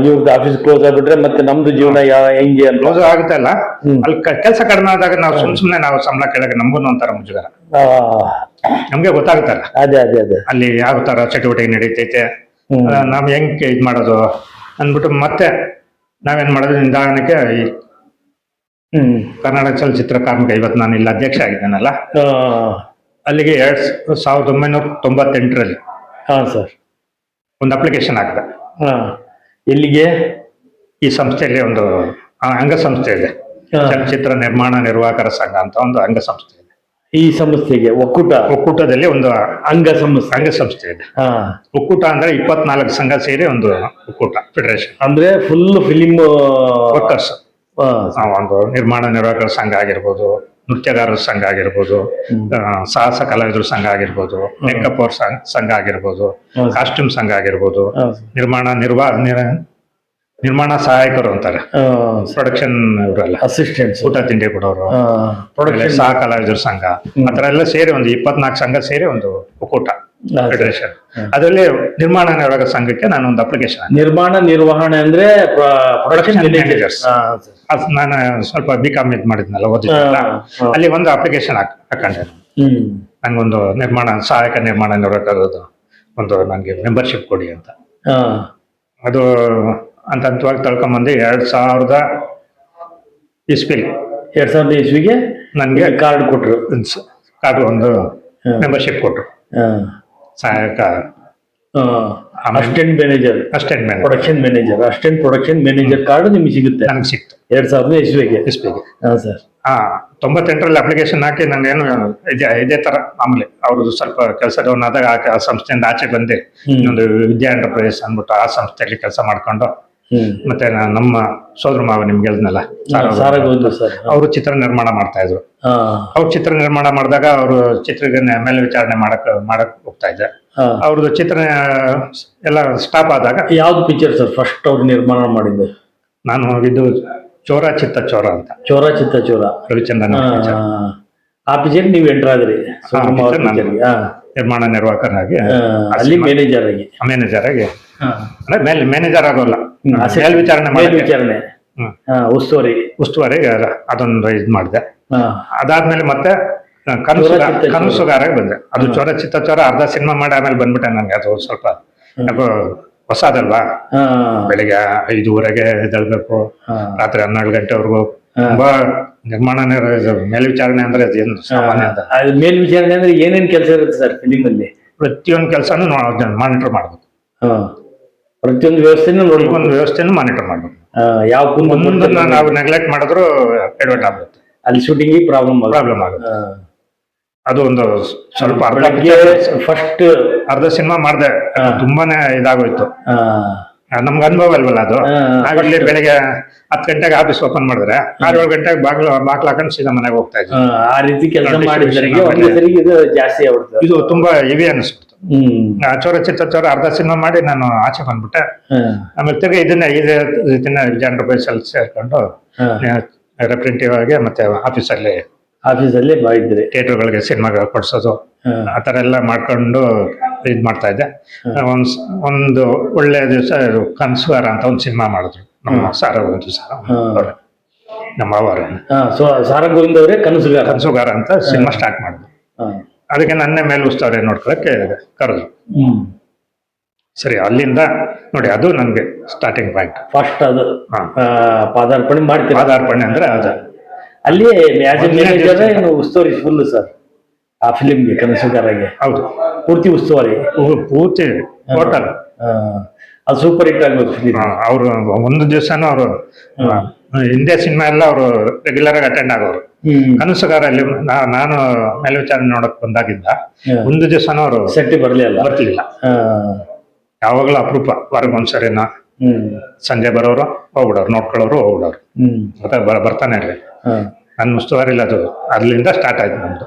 ಇವ್ರದ್ದು ಆಫೀಸ್ ಕ್ಲೋಸ್ ಆಗ್ಬಿಟ್ರೆ ಮತ್ತೆ ನಮ್ದು ಜೀವನ ಹೆಂಗೆ? ಕ್ಲೋಸ್ ಆಗುತ್ತೆ ಅಲ್ಲ, ಅಲ್ಲಿ ಕೆಲಸ ಕಡಿಮೆ ಆದಾಗ ನಾವು ಸುಮ್ಮನೆ ನಾವು ಸಂಬಳ ಕೆಳಗೆ ನಮಗೂ ಒಂಥರ ಮುಜುಗರ. ನಮ್ಗೆ ಗೊತ್ತಾಗುತ್ತಲ್ಲ ಅದೇ ಅದೇ ಅದೇ ಅಲ್ಲಿ ಯಾವ ತರ ಚಟುವಟಿಕೆ ನಡೀತೈತೆ, ನಾವ್ ಹೆಂಗ್ ಇದ್ ಮಾಡೋದು ಅಂದ್ಬಿಟ್ಟು ಮತ್ತೆ ನಾವೇನ್ ಮಾಡೋದು, ನಿಧಾನಕ್ಕೆ ಈ ಕರ್ನಾಟಕ ಚಲನಚಿತ್ರ ಕಾರ್ಮಿಕ ಇವತ್ತು ನಾನು ಇಲ್ಲಿ ಅಧ್ಯಕ್ಷ ಆಗಿದ್ದೇನಲ್ಲ, ಅಲ್ಲಿಗೆ 1998ರಲ್ಲಿ ಸರ್ ಒಂದು ಅಪ್ಲಿಕೇಶನ್ ಹಾಕಿದೆ. ಎಲ್ಲಿಗೆ? ಈ ಸಂಸ್ಥೆಯಲ್ಲಿ ಒಂದು ಅಂಗಸಂಸ್ಥೆ ಇದೆ, ಚಲನಚಿತ್ರ ನಿರ್ಮಾಣ ನಿರ್ವಾಹಕರ ಸಂಘ ಅಂತ ಒಂದು ಅಂಗಸಂಸ್ಥೆ ಇದೆ. ಈ ಸಂಸ್ಥೆಗೆ ಒಕ್ಕೂಟದಲ್ಲಿ ಒಂದು ಅಂಗಸಂಸ್ಥೆ ಇದೆ. ಒಕ್ಕೂಟ ಅಂದ್ರೆ 24 ಸಂಘ ಸೇರಿ ಒಂದು ಒಕ್ಕೂಟ, ಫೆಡರೇಷನ್. ಅಂದ್ರೆ ಫುಲ್ ಫಿಲಿಂ ವರ್ಕರ್ಸ್, ಒಂದು ನಿರ್ಮಾಣ ನಿರ್ವಾಹಕರ ಸಂಘ ಆಗಿರ್ಬೋದು, ನೃತ್ಯಗಾರರ ಸಂಘ ಆಗಿರ್ಬೋದು, ಸಾಹಸ ಕಲಾವಿದರ ಸಂಘ ಆಗಿರ್ಬೋದು, ಮೇಕಪ್ ಅವ್ರ ಸಂಘ ಆಗಿರ್ಬೋದು, ಕಾಸ್ಟ್ಯೂಮ್ ಸಂಘ ಆಗಿರ್ಬೋದು, ನಿರ್ಮಾಣ ಸಹಾಯಕರು ಅಂತಾರೆ, ಪ್ರೊಡಕ್ಷನ್ ಇವರೆಲ್ಲ ಅಸಿಸ್ಟೆಂಟ್ಸ್, ಊಟ ತಿಂಡಿ ಕೊಡೋರು, ಸಹ ಕಲಾವಿದರ ಸಂಘ, ಆತರ ಎಲ್ಲ ಸೇರಿ ಒಂದು 24 ಸಂಘ ಸೇರಿ ಒಂದು ಒಕ್ಕೂಟ, ಫೆಡರೇಷನ್. ಅದರಲ್ಲಿ ನಿರ್ಮಾಣ ನಿರ್ವಾಹಕ ಸಂಘಕ್ಕೆ ನಾನು ಒಂದು ಅಪ್ಲಿಕೇಶನ್. ನಿರ್ಮಾಣ ನಿರ್ವಹಣೆ ಅಂದ್ರೆ ಪ್ರೊಡಕ್ಷನ್ ಮ್ಯಾನೇಜರ್ಸ್. ನಾನು ಸ್ವಲ್ಪ BCom ಇದು ಮಾಡಿದ್ನಲ್ಲ, ಓದಿದ್ನಲ್ಲ, ಅಲ್ಲಿ ಒಂದು ಅಪ್ಲಿಕೇಶನ್ ಹಾಕೊಂಡೆ. ನಂಗೊಂದು ಸಹಾಯಕ ನಿರ್ಮಾಣ ನಿರ್ವಾಹಕರದ್ದು ಒಂದು ನನಗೆ ಮೆಂಬರ್ಶಿಪ್ ಕೊಡಿ ಅಂತ. ಅದು ಹಂತವಾಗಿ ತಳ್ಕೊಂಬಂದು 2000 ಇಸ್ವಿಗೆ ನನಗೆ ಕಾರ್ಡ್ ಕೊಟ್ಟರು. ಒಂದು ಮೆಂಬರ್ಶಿಪ್ ಕೊಟ್ಟರು, ಸಹಾಯಕ assistant manager, production manager, assistant production manager card ನಿಮ್ಗೆ ಸಿಗುತ್ತೆ. ನನಗೆ ಸಿಕ್ತು 2000 ಇಸ್ವಿಗೆ. ಸರ್ 98ರಲ್ಲಿ ಅಪ್ಲಿಕೇಶನ್ ಹಾಕಿ ನಾನು ಏನು ಇದೇ ತರ ಮಾಮೂಲಿ ಅವ್ರದ್ದು ಸ್ವಲ್ಪ ಕೆಲಸ ಡೌನ್ ಆದಾಗ ಆ ಸಂಸ್ಥೆಯಿಂದ ಆಚೆ ಬಂದೆ ಇನ್ನೊಂದು ವಿದ್ಯಾ ಎಂಟರ್ಪ್ರೈಸಸ್ ಅಂದ್ಬಿಟ್ಟು ಆ ಸಂಸ್ಥೆಯಲ್ಲಿ ಕೆಲಸ ಮಾಡ್ಕೊಂಡು, ಮತ್ತೆ ನಮ್ಮ ಸೋದರ ಮಾವ ನಿಮ್ಗೆ ಹೇಳಿದ್ನಲ್ಲ, ಅವರು ಚಿತ್ರ ನಿರ್ಮಾಣ ಮಾಡ್ತಾ ಇದ್ರು. ಅವ್ರು ಚಿತ್ರ ನಿರ್ಮಾಣ ಮಾಡಿದಾಗ ಅವರು ಚಿತ್ರಕ್ಕೆ ಮೇಲ್ವಿಚಾರಣೆ ಮಾಡಕ್ ಹೋಗ್ತಾ ಇದ್ದೆ. ಅವ್ರದ್ದು ಚಿತ್ರ ಎಲ್ಲ ಸ್ಟಾಪ್ ಆದಾಗ. ಯಾವ್ದು ಪಿಕ್ಚರ್ ಸರ್ ಫಸ್ಟ್ ಅವ್ರು ನಿರ್ಮಾಣ ಮಾಡಿದ್ದು? ನಾನು ಹೋಗಿದ್ದು ಚೋರ ಚಿತ್ತ ಚೋರ ಅಂತ. ಚೋರ ಚಿತ್ತ ಚೋರ, ರವಿಚಂದ್ರನ್. ಆ ಪಿಕ್ಚರ್ ನೀವು ಎಂಟರ್ ಆದ್ರಿ ನಿರ್ಮಾಣ ನಿರ್ವಾಹಕರಾಗಿ, ಅಲ್ಲಿ ಮ್ಯಾನೇಜರ್ ಆಗಿ ಅಂದ್ರೆ ಮ್ಯಾನೇಜರ್ ಆಗೋಲ್ಲ, ಮೇಲ್ವಿಚಾರಣೆ ಉಸ್ತುವಾರಿ ಅದೊಂದು ಇದು ಮಾಡಿದೆ. ಅದಾದ್ಮೇಲೆ ಮತ್ತೆ ಕನಸುಗಾರ ಬಂದೆ. ಅದು ಚೋರ ಚಿತ್ತ ಚೋರ ಅರ್ಧ ಸಿನಿಮಾ ಮಾಡಿ ಆಮೇಲೆ ಬಂದ್ಬಿಟ್ಟೆ. ನಂಗೆ ಅದು ಸ್ವಲ್ಪ ಹೊಸದಲ್ವಾ, ಬೆಳಿಗ್ಗೆ 5:30ಗೆ ಎದ್ದೇಳ್ಬೇಕು, ರಾತ್ರಿ 12 ಗಂಟೆವರೆಗೂ ತುಂಬಾ ನಿರ್ಮಾಣ ಮೇಲ್ವಿಚಾರಣೆ ಅಂದ್ರೆ ಅದೇನು ಸಾಮಾನ್ಯ ಅಂತ. ಮೇಲ್ವಿಚಾರಣೆ ಅಂದ್ರೆ ಏನೇನ್ ಕೆಲಸ ಇರುತ್ತೆ ಸರ್ ಫಿಲಿಂ ಅಲ್ಲಿ? ಪ್ರತಿಯೊಂದು ಕೆಲಸನೂ ಮಾನಿಟರ್ ಮಾಡ್ಬೇಕು, ಪ್ರತಿಯೊಂದು ವ್ಯವಸ್ಥೆನೂ ಮಾನಿಟರ್ ಮಾಡ್ಬೇಕು. ಯಾವ ನಾವು ನೆಗ್ಲೆಕ್ಟ್ ಮಾಡಿದ್ರು ಎಡವಟ್ ಆಗುತ್ತೆ, ಅಲ್ಲಿ ಶೂಟಿಂಗ್ ಪ್ರಾಬ್ಲಮ್ ಆಗುತ್ತೆ. ಅದು ಒಂದು ಸ್ವಲ್ಪ ಫಸ್ಟ್ ಅರ್ಧ ಸಿನಿಮಾ ಮಾಡಿದೆ, ತುಂಬಾನೇ ಇದಾಗೋಯ್ತು. ನಮ್ಗೆ ಅನುಭವ ಅಲ್ವಲ್ಲ ಅದು. ನಾವಿಲ್ಲಿ ಬೆಳಿಗ್ಗೆ 10 ಗಂಟೆಗೆ ಆಫೀಸ್ ಓಪನ್ ಮಾಡಿದ್ರೆ 6-7 ಗಂಟೆಗೆ ಬಾಗ್ಲು ಹಾಕೊಂಡು ಸೀದಾ ಮನೆಗೆ ಹೋಗ್ತಾ ಇದ್ವಿ. ಆ ರೀತಿ ಕೆಲಸ ಮಾಡಿದ್ರೆ ಜಾಸ್ತಿ ಆಗ್ಬಿಡ್ತು. ಇದು ತುಂಬಾ ಹೆವಿ ಅನಿಸ್ಬಿಡ್ತು. ಚೋರ ಚಿತ್ತ ಚೋರ ಅರ್ಧ ಸಿನಿಮಾ ಮಾಡಿ ನಾನು ಆಚೆ ಬಂದ್ಬಿಟ್ಟೆ. ಆಮೇಲೆ ತಿರ್ಗಿ ಇದೇ ರೀತಿನ ವಿಜಯ್ ಅಲ್ಲಿ ಸೇರ್ಕೊಂಡು ರೆಪ್ರೆಸೆಂಟೇಟಿವ್ ಆಗಿ ಮತ್ತೆ ಆಫೀಸಲ್ಲಿ ಮಾಡಿದ್ರಿ. ಥಿಯೇಟರ್ಗಳಿಗೆ ಸಿನಿಮಾಗಳು ಕೊಡ್ಸೋದು ಆ ಥರ ಎಲ್ಲ ಮಾಡ್ಕೊಂಡು ಇದು ಮಾಡ್ತಾ ಇದ್ದೆ. ಒಂದು ಒಳ್ಳೆ ದಿವಸ ಕನಸುಗಾರ ಅಂತ ಒಂದು ಸಿನಿಮಾ ಮಾಡಿದ್ರು ನಮ್ಮ ನಮ್ಮ ಅವರು ಸಾರ ಗೋವಿಂದ್ ಅವರೇ ಕನಸುಗಾರ ಅಂತ ಸಿನಿಮಾ ಸ್ಟಾರ್ಟ್ ಮಾಡಿದ್ರು. ಅದಕ್ಕೆ ನನ್ನೇ ಮೇಲೆ ಉಸ್ತುವಾರಿ ನೋಡ್ಕೊಳಕ್ಕೆ ಕರೆದ್ರು. ಸರಿ, ಅಲ್ಲಿಂದ ನೋಡಿ ಅದು ನನ್ಗೆ ಸ್ಟಾರ್ಟಿಂಗ್ ಪಾಯಿಂಟ್. ಫಸ್ಟ್ ಅದು ಪಾದಾರ್ಪಣೆ ಅಂದ್ರೆ ಅದು ಅಲ್ಲಿ ಉಸ್ತುವಾರಿ ಫುಲ್ ಸರ್ ಆ ಫಿಲಿಂಗೆ ಕನಸುಗಾರಗೆ. ಹೌದು, ಪೂರ್ತಿ ಉಸ್ತುವಾರಿ, ಪೂರ್ತಿ ಟೋಟಲ್. ಅದು ಸೂಪರ್ ಹಿಟ್ ಆಗ್ಬೋದು ಫಿಲಿಮ್. ಅವರು ಒಂದು ದಿವಸನೂ ಅವರು ಹಿಂದೆ ಸಿನಿಮಾ ಎಲ್ಲ ಅವರು ರೆಗ್ಯುಲರ್ ಆಗಿ ಅಟೆಂಡ್ ಆಗೋರು. ಕನಸುಗಾರಲ್ಲಿ ನಾನು ಮೇಲ್ವಿಚಾರಣೆ ನೋಡಕ್ ಬಂದಾಗಿದ್ದ ಒಂದು ದಿವಸನೂ ಅವರು ಸೆಟ್ಟಿ ಬರ್ಲಿಲ್ಲ. ಯಾವಾಗಲೂ ಅಪರೂಪ ವಾರಕ್ಕೊಂದ್ಸರಿನ ಸಂಜೆ ಬರೋರು ಹೋಗ್ಬಿಡೋರು, ನೋಡ್ಕೊಳ್ಳೋರು ಹೋಗ್ಬಿಡೋರು. ಮತ್ತೆ ಬರ್ತಾನೆ ಇರಲಿ. ನನ್ನ ಉಸ್ತುವಾರಿ ಇಲ್ಲ ಅದು, ಅಲ್ಲಿಂದ ಸ್ಟಾರ್ಟ್ ಆಯ್ತು ನಮ್ದು.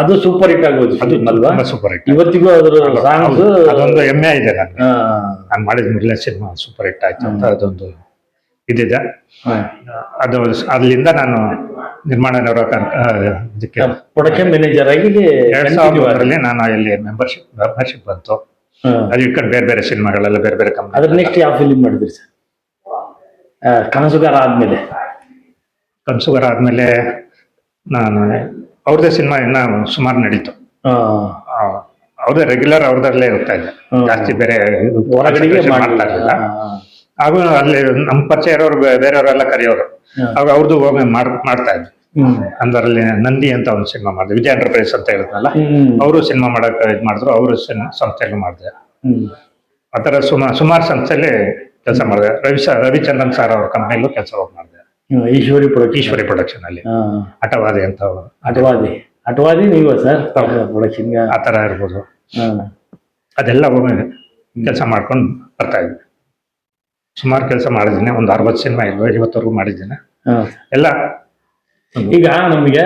ಅದು ಸೂಪರ್ ಹಿಟ್ ಆಗ್ಬೋದು ಅದು ಅಲ್ವಾ? Super hit. ಇವತ್ತಿಗೂ ಅದೊಂದು ಹೆಮ್ಮೆ ಇದೆ ನನಗೆ. ನಾನು ಮಾಡಿದ ಮೊದಲನೇ ಸಿನಿಮಾ ಸೂಪರ್ ಹಿಟ್ ಆಯ್ತು ಅಂತ ಅದೊಂದು ಇದಿದೆ. ಅದು ಅಲ್ಲಿಂದ ನಾನು ನಿರ್ಮಾಣನವರ ಇದಕ್ಕೆ ಪ್ರೊಡಕ್ಷನ್ ಮ್ಯಾನೇಜರ್ ಆಗಿ 2001 ನಾನು ಇಲ್ಲಿ ಮೆಂಬರ್ಶಿಪ್ ಬಂತು. ಅದು ಇಟ್ಕೊಂಡು ಬೇರೆ ಬೇರೆ ಸಿನಿಮಾಗಳೆಲ್ಲ ಬೇರೆ ಬೇರೆ ಕಂಪನಿ. ಅದ್ರ ನೆಕ್ಸ್ಟ್ ಯಾವ ಫಿಲಿಮ್ ಮಾಡಿದ್ರಿ ಸರ್? ಕನಸುಗಾರ ಆದ್ಮೇಲೆ? ಕನಸುಗಾರ ಆದ್ಮೇಲೆ ನಾನು ಅವ್ರದ್ದೇ ಸಿನಿಮಾ ಇನ್ನ ಸುಮಾರು ನಡೀತು. ಅವ್ರದ್ದೇ ರೆಗ್ಯುಲರ್ ಅವ್ರದಲ್ಲೇ ಹೋಗ್ತಾ ಇದ್ದೆ, ಜಾಸ್ತಿ ಬೇರೆ ಹೊರಗಡೆಗೆ ಮಾಡ್ತಾ ಇರಲಿಲ್ಲ. ಹಾಗೂ ಅಲ್ಲಿ ನಮ್ಮ ಪರಿಚಯ ಇರೋರು ಬೇರೆಯವರೆಲ್ಲ ಕರೆಯೋರು, ಅವಾಗ ಅವ್ರದ್ದು ಹೋಗಿ ಮಾಡ್ತಾ ಇದ್ವಿ. ಅಂದ್ರಲ್ಲಿ ನಂದಿ ಅಂತ ಒಂದು ಸಿನಿಮಾ ಮಾಡಿದೆ, ವಿಜಯ ಎಂಟರ್ಪ್ರೈಸ್ ಅಂತ ಹೇಳಿದ್ನಲ್ಲ, ಅವರು ಸಿನಿಮಾ ಮಾಡಕ್ ಇದು ಮಾಡಿದ್ರು. ಅವರು ಸಂಸ್ಥೆಯಲ್ಲಿ ಮಾಡಿದೆ. ಆ ಥರ ಸುಮಾರು ಸಂಸ್ಥೆಯಲ್ಲಿ ಕೆಲಸ ಮಾಡಿದೆ. ರವಿಚಂದ್ರನ್ ಸರ್ ಅವ್ರ ಕಂಪ್ನಿಯಲ್ಲೂ ಕೆಲಸ ಮಾಡಿದೆ. ಈಶ್ವರಿ ಪ್ರೊಡಕ್ಷನ್ ಅಲ್ಲಿ ಅಟವಾದಿ ಅಂತ. ಅಟವಾದಿ ನೀವು ಸರ್ ಪ್ರೊಡಕ್ಷನ್ ಆ ಥರ ಇರ್ಬೋದು. ಅದೆಲ್ಲ ಹೋಗಿ ಕೆಲಸ ಮಾಡ್ಕೊಂಡು ಬರ್ತಾ ಇದ್ವಿ. ಸುಮಾರು ಕೆಲಸ ಮಾಡಿದ್ದೀನಿ. ಒಂದು 60 ಸಿನಿಮಾ ಇಲ್ವ ಇವತ್ತವರೆಗೂ ಮಾಡಿದ್ದೀನಿ ಎಲ್ಲ. ಈಗ ನಮಗೆ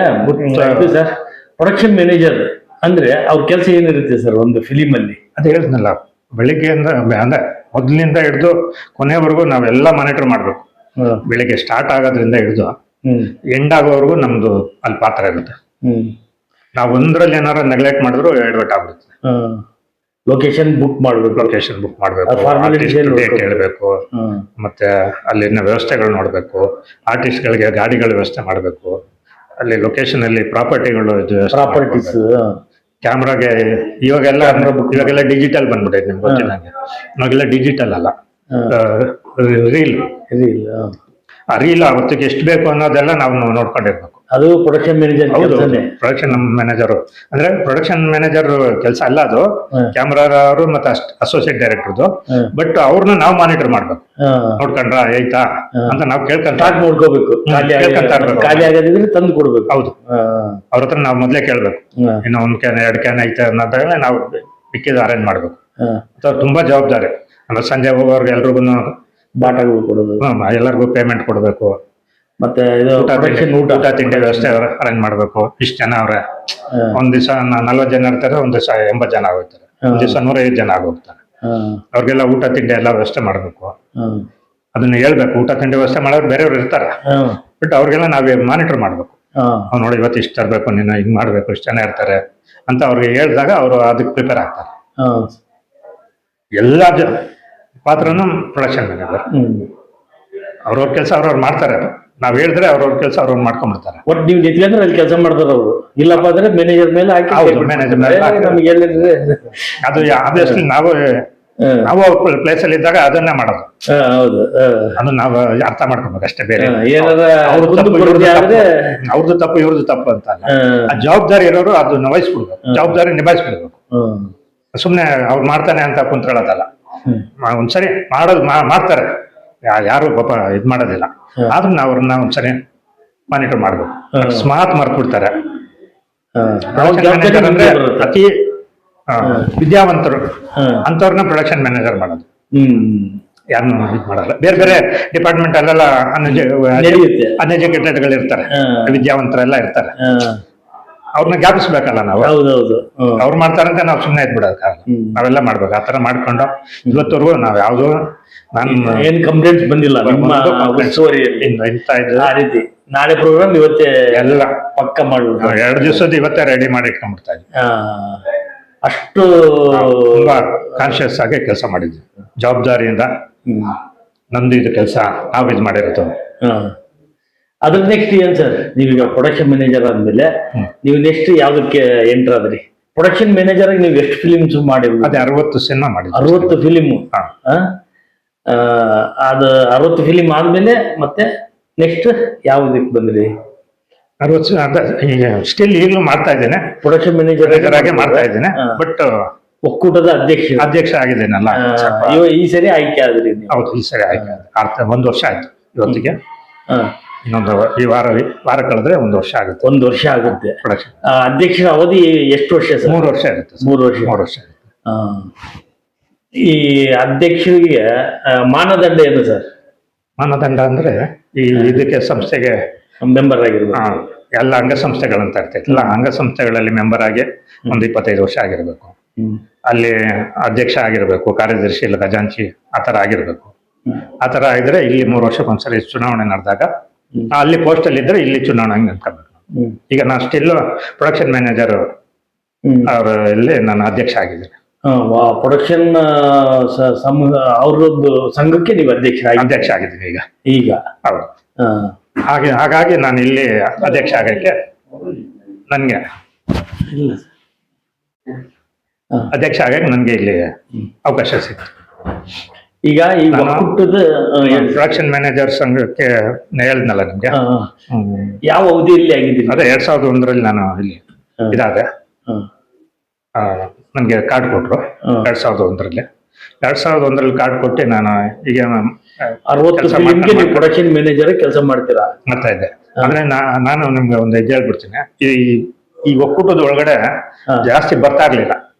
ಸರ್ ಪ್ರೊಡಕ್ಷನ್ ಮ್ಯಾನೇಜರ್ ಅಂದ್ರೆ ಅವ್ರ ಕೆಲಸ ಏನಿರುತ್ತೆ ಸರ್ ಒಂದು ಫಿಲಿಮ್ ಅಲ್ಲಿ? ಅದು ಹೇಳಿದ್ನಲ್ಲ, ಬೆಳಿಗ್ಗೆಯಿಂದ ಅಂದ್ರೆ ಮೊದಲಿನಿಂದ ಹಿಡಿದು ಕೊನೆವರೆಗೂ ನಾವೆಲ್ಲ ಮಾನಿಟರ್ ಮಾಡ್ಬೇಕು. ಬೆಳಿಗ್ಗೆ ಸ್ಟಾರ್ಟ್ ಆಗೋದ್ರಿಂದ ಹಿಡಿದು ಎಂಡ್ ಆಗೋವರೆಗೂ ನಮ್ದು ಅಲ್ಲಿ ಪಾತ್ರ ಇರುತ್ತೆ. ನಾವು ಒಂದ್ರಲ್ಲಿ ಏನಾರು ನೆಗ್ಲೆಕ್ಟ್ ಮಾಡಿದ್ರು ಎಡವಟ್ ಆಗ್ಬಿಡುತ್ತೆ. ಲೊಕೇಶನ್ ಬುಕ್ ಮಾಡ್ಬೇಕು, ಡೇಟ್ ಹೇಳ್ಬೇಕು, ಮತ್ತೆ ಅಲ್ಲಿನ ವ್ಯವಸ್ಥೆಗಳು ನೋಡ್ಬೇಕು, ಆರ್ಟಿಸ್ಟ್ಗಳಿಗೆ ಗಾಡಿಗಳ ವ್ಯವಸ್ಥೆ ಮಾಡ್ಬೇಕು, ಅಲ್ಲಿ ಲೊಕೇಶನ್ ಅಲ್ಲಿ ಪ್ರಾಪರ್ಟಿಗಳು ಕ್ಯಾಮ್ರಾಗೆ ಇವಾಗೆಲ್ಲ ಡಿಜಿಟಲ್ ಬಂದ್ಬಿಟ್ಟೈತೆ. ನಿಮ್ಗೆ ಗೊತ್ತಿಲ್ಲಂಗೆ ಇವಾಗೆಲ್ಲ ಡಿಜಿಟಲ್ ಅಲ್ಲ, ರೀಲ್. ಆ ರೀಲ್ ಅವತ್ತಿಗೆ ಎಷ್ಟು ಬೇಕು ಅನ್ನೋದೆಲ್ಲ ನಾವು ನೋಡ್ಕೊಂಡಿರ್ಬೇಕು. ಅದು ಪ್ರೊಡಕ್ಷನ್ ಮ್ಯಾನೇಜರ್. ಹೌದು, ಪ್ರೊಡಕ್ಷನ್ ಮ್ಯಾನೇಜರ್ ಅಂದ್ರೆ ಪ್ರೊಡಕ್ಷನ್ ಮ್ಯಾನೇಜರ್ ಕೆಲಸ ಅಲ್ಲ ಅದು, ಕ್ಯಾಮ್ರಾ ಅವರು ಮತ್ತೆ ಅಸೋಸಿಯೇಟ್ ಡೈರೆಕ್ಟರ್ದು. ಬಟ್ ಅವ್ರನ್ನ ನಾವು ಮಾನಿಟರ್ ಮಾಡ್ಬೇಕು. ನೋಡ್ಕೊಂಡ್ರ ಆಯ್ತಾ ಅಂತ ನಾವು ನೋಡ್ಕೋಬೇಕು, ಖಾಲಿ ಆಗೋದಿದ್ರೆ ತಂದು ಕೊಡ್ಬೇಕು. ಹೌದು, ಅವ್ರ ಹತ್ರ ನಾವು ಮೊದ್ಲೇ ಕೇಳ್ಬೇಕು. ಇನ್ನು 1 ಕ್ಯಾನ್ 2 ಕ್ಯಾನ್ ಐತೆ ಅನ್ನೋದಾಗಲೇ ನಾವು ಮಿಕ್ಕಿದ ಅರೇಂಜ್ ಮಾಡ್ಬೇಕು. ತುಂಬಾ ಜವಾಬ್ದಾರಿ. ಆಮೇಲೆ ಸಂಜೆ ಹೋಗೋರ್ಗೆ ಎಲ್ರಿಗೂ ಬಾಟಗಳು ಕೊಡೋದು, ಎಲ್ಲರಿಗೂ ಪೇಮೆಂಟ್ ಕೊಡ್ಬೇಕು. ಮತ್ತೆ ಊಟ ತಿಂಡಿ ವ್ಯವಸ್ಥೆ ಅರೇಂಜ್ ಮಾಡ್ಬೇಕು. ಇಷ್ಟು ಜನ ಅವ್ರೆ, ಒಂದ್ ದಿವಸ 40 ಜನ ಇರ್ತಾರೆ, ಒಂದ್ ದಿವಸ 80 ಜನ ಆಗೋಗ್ತಾರೆ, ಒಂದ್ ದಿವಸ 105 ಜನ ಆಗೋಗ್ತಾರೆ. ಅವ್ರಿಗೆಲ್ಲ ಊಟ ತಿಂಡಿ ಎಲ್ಲ ವ್ಯವಸ್ಥೆ ಮಾಡ್ಬೇಕು. ಅದನ್ನ ಹೇಳ್ಬೇಕು. ಊಟ ತಿಂಡಿ ವ್ಯವಸ್ಥೆ ಮಾಡೋರು ಬೇರೆಯವ್ರು ಇರ್ತಾರೆ, ಬಟ್ ಅವ್ರಿಗೆಲ್ಲ ನಾವೇ ಮಾನಿಟರ್ ಮಾಡ್ಬೇಕು. ನೋಡಿ ಇವತ್ತು ಇಷ್ಟು ತರಬೇಕು, ನೀನು ಹಿಂಗ್ ಮಾಡ್ಬೇಕು, ಇಷ್ಟು ಜನ ಇರ್ತಾರೆ ಅಂತ ಅವ್ರಿಗೆ ಹೇಳಿದಾಗ ಅವರು ಅದಕ್ಕೆ ಪ್ರಿಪೇರ್ ಆಗ್ತಾರೆ. ಎಲ್ಲ ಪಾತ್ರನು ಪ್ರೊಡಕ್ಷನ್ ಮ್ಯಾನೇಜರ್ ಅವ್ರವ್ರ ಕೆಲಸ ಅವ್ರವ್ರು ಮಾಡ್ತಾರೆ. ನಾವ್ ಹೇಳಿದ್ರೆ ಅವ್ರವ್ರ ಕೆಲಸ ಅವ್ರವ್ರು ಮಾಡ್ಕೊಂಡ್ಬಿಡ್ತಾರೆ. ಒಟ್ಟು ನೀವು ನಿಂತ್ಕೊಂಡ್ರೆ ಅಲ್ಲಿ ಕೆಲಸ ಮಾಡ್ತಾರೆ ಅವರು. ಇಲ್ಲಪ್ಪ ಅಂದ್ರೆ ಮ್ಯಾನೇಜರ್ ಮೇಲೆ ಮ್ಯಾನೇಜರ್ ಮೇಲೆ ಅದು ಆಬ್ವಿಯಸ್ಲಿ ನಾವು ಪ್ಲೇಸ್ ಅಲ್ಲಿ ಇದ್ದಾಗ ಅದನ್ನೇ ಮಾಡೋದು. ಹೌದು, ಅದು ನಾವು ಅರ್ಥ ಮಾಡ್ಕೊಬೇಕು ಅಷ್ಟೇ. ಬೇರೆ ಅವ್ರದ್ದು ತಪ್ಪು ಇವ್ರದ್ದು ತಪ್ಪು ಅಂತ ಆ ಜವಾಬ್ದಾರಿ ಇರೋರು ಅದನ್ನ ವಹಿಸ್ಬಿಡ್ಬೇಕು, ಜವಾಬ್ದಾರಿ ನಿಭಾಯಿಸ್ಬಿಡ್ಬೇಕು. ಸುಮ್ನೆ ಅವ್ರು ಮಾಡ್ತಾನೆ ಅಂತ ಕುಂತ್ಕೊಳ್ಳೋದಲ್ಲ. ಒಂದ್ಸರಿ ಮಾಡ್ತಾರೆ, ಯಾರು ಪಾಪ ಇದ್ ಮಾಡೋದಿಲ್ಲ. ಆದ್ರೂ ನಾವು ಅವ್ರನ್ನ ಒಂದ್ಸರಿ ಮಾನಿಟರ್ ಮಾಡ್ಬೇಕು. ಅಕಸ್ಮಾತ್ ಮರ್ತ್ಬಿಡ್ತಾರೆ. ಅಂದ್ರೆ ಅತಿ ವಿದ್ಯಾವಂತರು ಅಂತವ್ರನ್ನ ಪ್ರೊಡಕ್ಷನ್ ಮ್ಯಾನೇಜರ್ ಮಾಡೋದು. ಯಾರನ್ನು ಇದು ಮಾಡಲ್ಲ. ಬೇರೆ ಬೇರೆ ಡಿಪಾರ್ಟ್ಮೆಂಟ್ ಅಲ್ಲೆಲ್ಲ ಅನ್ಎಜುಕೇಟೆಡ್ ಗಳು ಇರ್ತಾರೆ, ವಿದ್ಯಾವಂತರೆಲ್ಲ ಇರ್ತಾರೆ. ಅವ್ರನ್ನ ಜ್ಞಾಪಿಸ್ಬೇಕಲ್ಲ ನಾವು. ಅವ್ರು ಮಾಡ್ತಾರಂತೆ ನಾವು ಸುಮ್ಮನೆ ಇದ್ಬಿಡೋದಕ್ಕಾಗಲ್ಲ. ನಾವೆಲ್ಲ ಮಾಡ್ಬೇಕು. ಆತರ ಮಾಡ್ಕೊಂಡು ಇವತ್ತವರೆಗೂ ನಾವ್ ಯಾವ್ದು ಏನ್ ಕಂಪ್ಲೇಂಟ್ಸ್ ಬಂದಿಲ್ಲ. ನಾಳೆ ಪ್ರೋಗ್ರಾಮ್ ಇವತ್ತೇ ಎಲ್ಲ ಪಕ್ಕ ಮಾಡ್ಬಿಟ್ಟು 2 ದಿವಸದ ಇವತ್ತೇ ರೆಡಿ ಮಾಡಿ ಇಟ್ಕೊಂಡ್ಬಿಡ್ತಾ ಇದ್ವಿ. ಅಷ್ಟು ತುಂಬಾ ಕಾನ್ಶಿಯಸ್ ಆಗಿ ಕೆಲಸ ಮಾಡಿದ್ವಿ, ಜವಾಬ್ದಾರಿಯಿಂದ. ನಮ್ದು ಇದು ಕೆಲಸ ನಾವು ಇದು ಮಾಡಿರೋದು. ಅದ್ರ ನೆಕ್ಸ್ಟ್ ಏನ್ ಸರ್, ನೀವೀಗ ಪ್ರೊಡಕ್ಷನ್ ಮ್ಯಾನೇಜರ್ ಆದ್ಮೇಲೆ ನೀವು ನೆಕ್ಸ್ಟ್ ಯಾವ್ದಕ್ಕೆ ಎಂಟರ್ ಆದ್ರಿ? ಪ್ರೊಡಕ್ಷನ್ ಮ್ಯಾನೇಜರ್ ಆಗಿ ನೀವು ಎಷ್ಟು ಫಿಲಿಮ್ಸ್ ಮಾಡಿರಿ? ಅದೇ 60 ಸಿನಿಮಾ ಮಾಡಿದ್ವಿ. 60 ಫಿಲಿಮ್. ಅದು 60 ಫಿಲಿಮ್ ಆದ್ಮೇಲೆ ಮತ್ತೆ ನೆಕ್ಸ್ಟ್ ಯಾವ್ದಕ್ಕೆ ಬಂದ್ರಿ? 60 ಸ್ಟಿಲ್ ಈಗಲೂ ಮಾಡ್ತಾ ಇದ್ದೇನೆ, ಪ್ರೊಡಕ್ಷನ್ ಮ್ಯಾನೇಜರ್ ಆಗಿ ಮಾಡ್ತಾ ಇದ್ದೇನೆ. ಬಟ್ ಒಕ್ಕೂಟದ ಅಧ್ಯಕ್ಷ ಅಧ್ಯಕ್ಷ ಆಗಿದ್ದೇನಲ್ಲ. ಈ ಸರಿ ಆಯ್ಕೆ ಆದ್ರಿ ನೀವು? ಹೌದು, ಈ ಸರಿ ಆಯ್ಕೆ ಆಯ್ತು. 1 ವರ್ಷ ಆಯ್ತು ಇವತ್ತಿಗೆ. ಹಾ. ಇನ್ನೊಂದು ಈ ವಾರ ಕಳೆದ್ರೆ 1 ವರ್ಷ ಆಗುತ್ತೆ. 1 ವರ್ಷ ಆಗುತ್ತೆ. ಪ್ರೊಡಕ್ಷನ್ ಅಧ್ಯಕ್ಷರ ಅವಧಿ ಎಷ್ಟು ವರ್ಷ ಸರ್? 3 ವರ್ಷ ಇರುತ್ತೆ. 3 ವರ್ಷ. 3 ವರ್ಷ ಇರುತ್ತೆ. ಈ ಅಧ್ಯಕ್ಷರಿಗೆ ಮಾನದಂಡ ಏನು ಸರ್? ಮಾನದಂಡ ಅಂದ್ರೆ ಈ ಇದಕ್ಕೆ ಸಂಸ್ಥೆಗೆ ಮೆಂಬರ್ ಆಗಿರ್ಬೇಕು. ಎಲ್ಲ ಅಂಗಸಂಸ್ಥೆಗಳಂತ ಇರ್ತೈತಲ್ಲ, ಅಂಗಸಂಸ್ಥೆಗಳಲ್ಲಿ ಮೆಂಬರ್ ಆಗಿ ಒಂದು 25 ವರ್ಷ ಆಗಿರ್ಬೇಕು. ಅಲ್ಲಿ ಅಧ್ಯಕ್ಷ ಆಗಿರ್ಬೇಕು, ಕಾರ್ಯದರ್ಶಿ ಇಲ್ಲ ಖಜಾಂಚಿ ಆ ಥರ ಆಗಿರ್ಬೇಕು. ಆ ಥರ ಇದ್ರೆ ಇಲ್ಲಿ 3 ವರ್ಷಕ್ಕೊಂದ್ಸರಿ ಚುನಾವಣೆ ನಡೆದಾಗ ಅಲ್ಲಿ ಪೋಸ್ಟ್ ಅಲ್ಲಿ ಇದ್ರೆ ಇಲ್ಲಿ ಚುನಾವಣೆ ನಿಂತ್ಕೋಬೇಕು. ಈಗ ನಾನು ಸ್ಟಿಲ್ ಪ್ರೊಡಕ್ಷನ್ ಮ್ಯಾನೇಜರ್ ಅವರಲ್ಲಿ ನಾನು ಅಧ್ಯಕ್ಷ ಆಗಿದ್ದೀನಿ. ಪ್ರೊಡಕ್ಷನ್ ಅವ್ರದ್ದು ಸಂಘಕ್ಕೆ ನೀವು ಅಧ್ಯಕ್ಷ ಆಗಿದ್ದೀನಿ ಈಗ. ಹೌದು. ಹಾಗಾಗಿ ನಾನು ಇಲ್ಲಿ ಅಧ್ಯಕ್ಷ ಆಗಕ್ಕೆ ನನಗೆ ಅಧ್ಯಕ್ಷ ಆಗಕ್ಕೆ ನನಗೆ ಇಲ್ಲಿ ಅವಕಾಶ ಸಿಕ್ತು. ಈಗ ಈ ಒಕ್ಕೂಟದ ಪ್ರೊಡಕ್ಷನ್ ಮ್ಯಾನೇಜರ್ ಸಂಘಕ್ಕೆ ಹೇಳಿದ್ನಲ್ಲ ನಿಮ್ಗೆ, ಯಾವ ಅವಧಿಯಲ್ಲಿ ಆಗಿದ್ದೀನಿ? ಅದೇ 2001ರಲ್ಲಿ ನಾನು ಇಲ್ಲಿ ಇದಾದೆ. ನನಗೆ ಕಾರ್ಡ್ ಕೊಟ್ಟರು 2001ರಲ್ಲಿ. 2001ರಲ್ಲಿ ಕಾರ್ಡ್ ಕೊಟ್ಟು ನಾನು ಈಗ 60 ಪ್ರೊಡಕ್ಷನ್ ಮ್ಯಾನೇಜರ್ ಕೆಲಸ ಮಾಡ್ತಾ ಇದ್ದೆ. ಅಂದ್ರೆ ನಾನು ನಿಮ್ಗೆ ಒಂದು ಹೆಜ್ಜೆ ಹೇಳ್ಬಿಡ್ತೀನಿ. ಈ ಒಕ್ಕೂಟದ ಒಳಗಡೆ ಜಾಸ್ತಿ ಬರ್ತಾ ಇರ್ಲಿಲ್ಲ.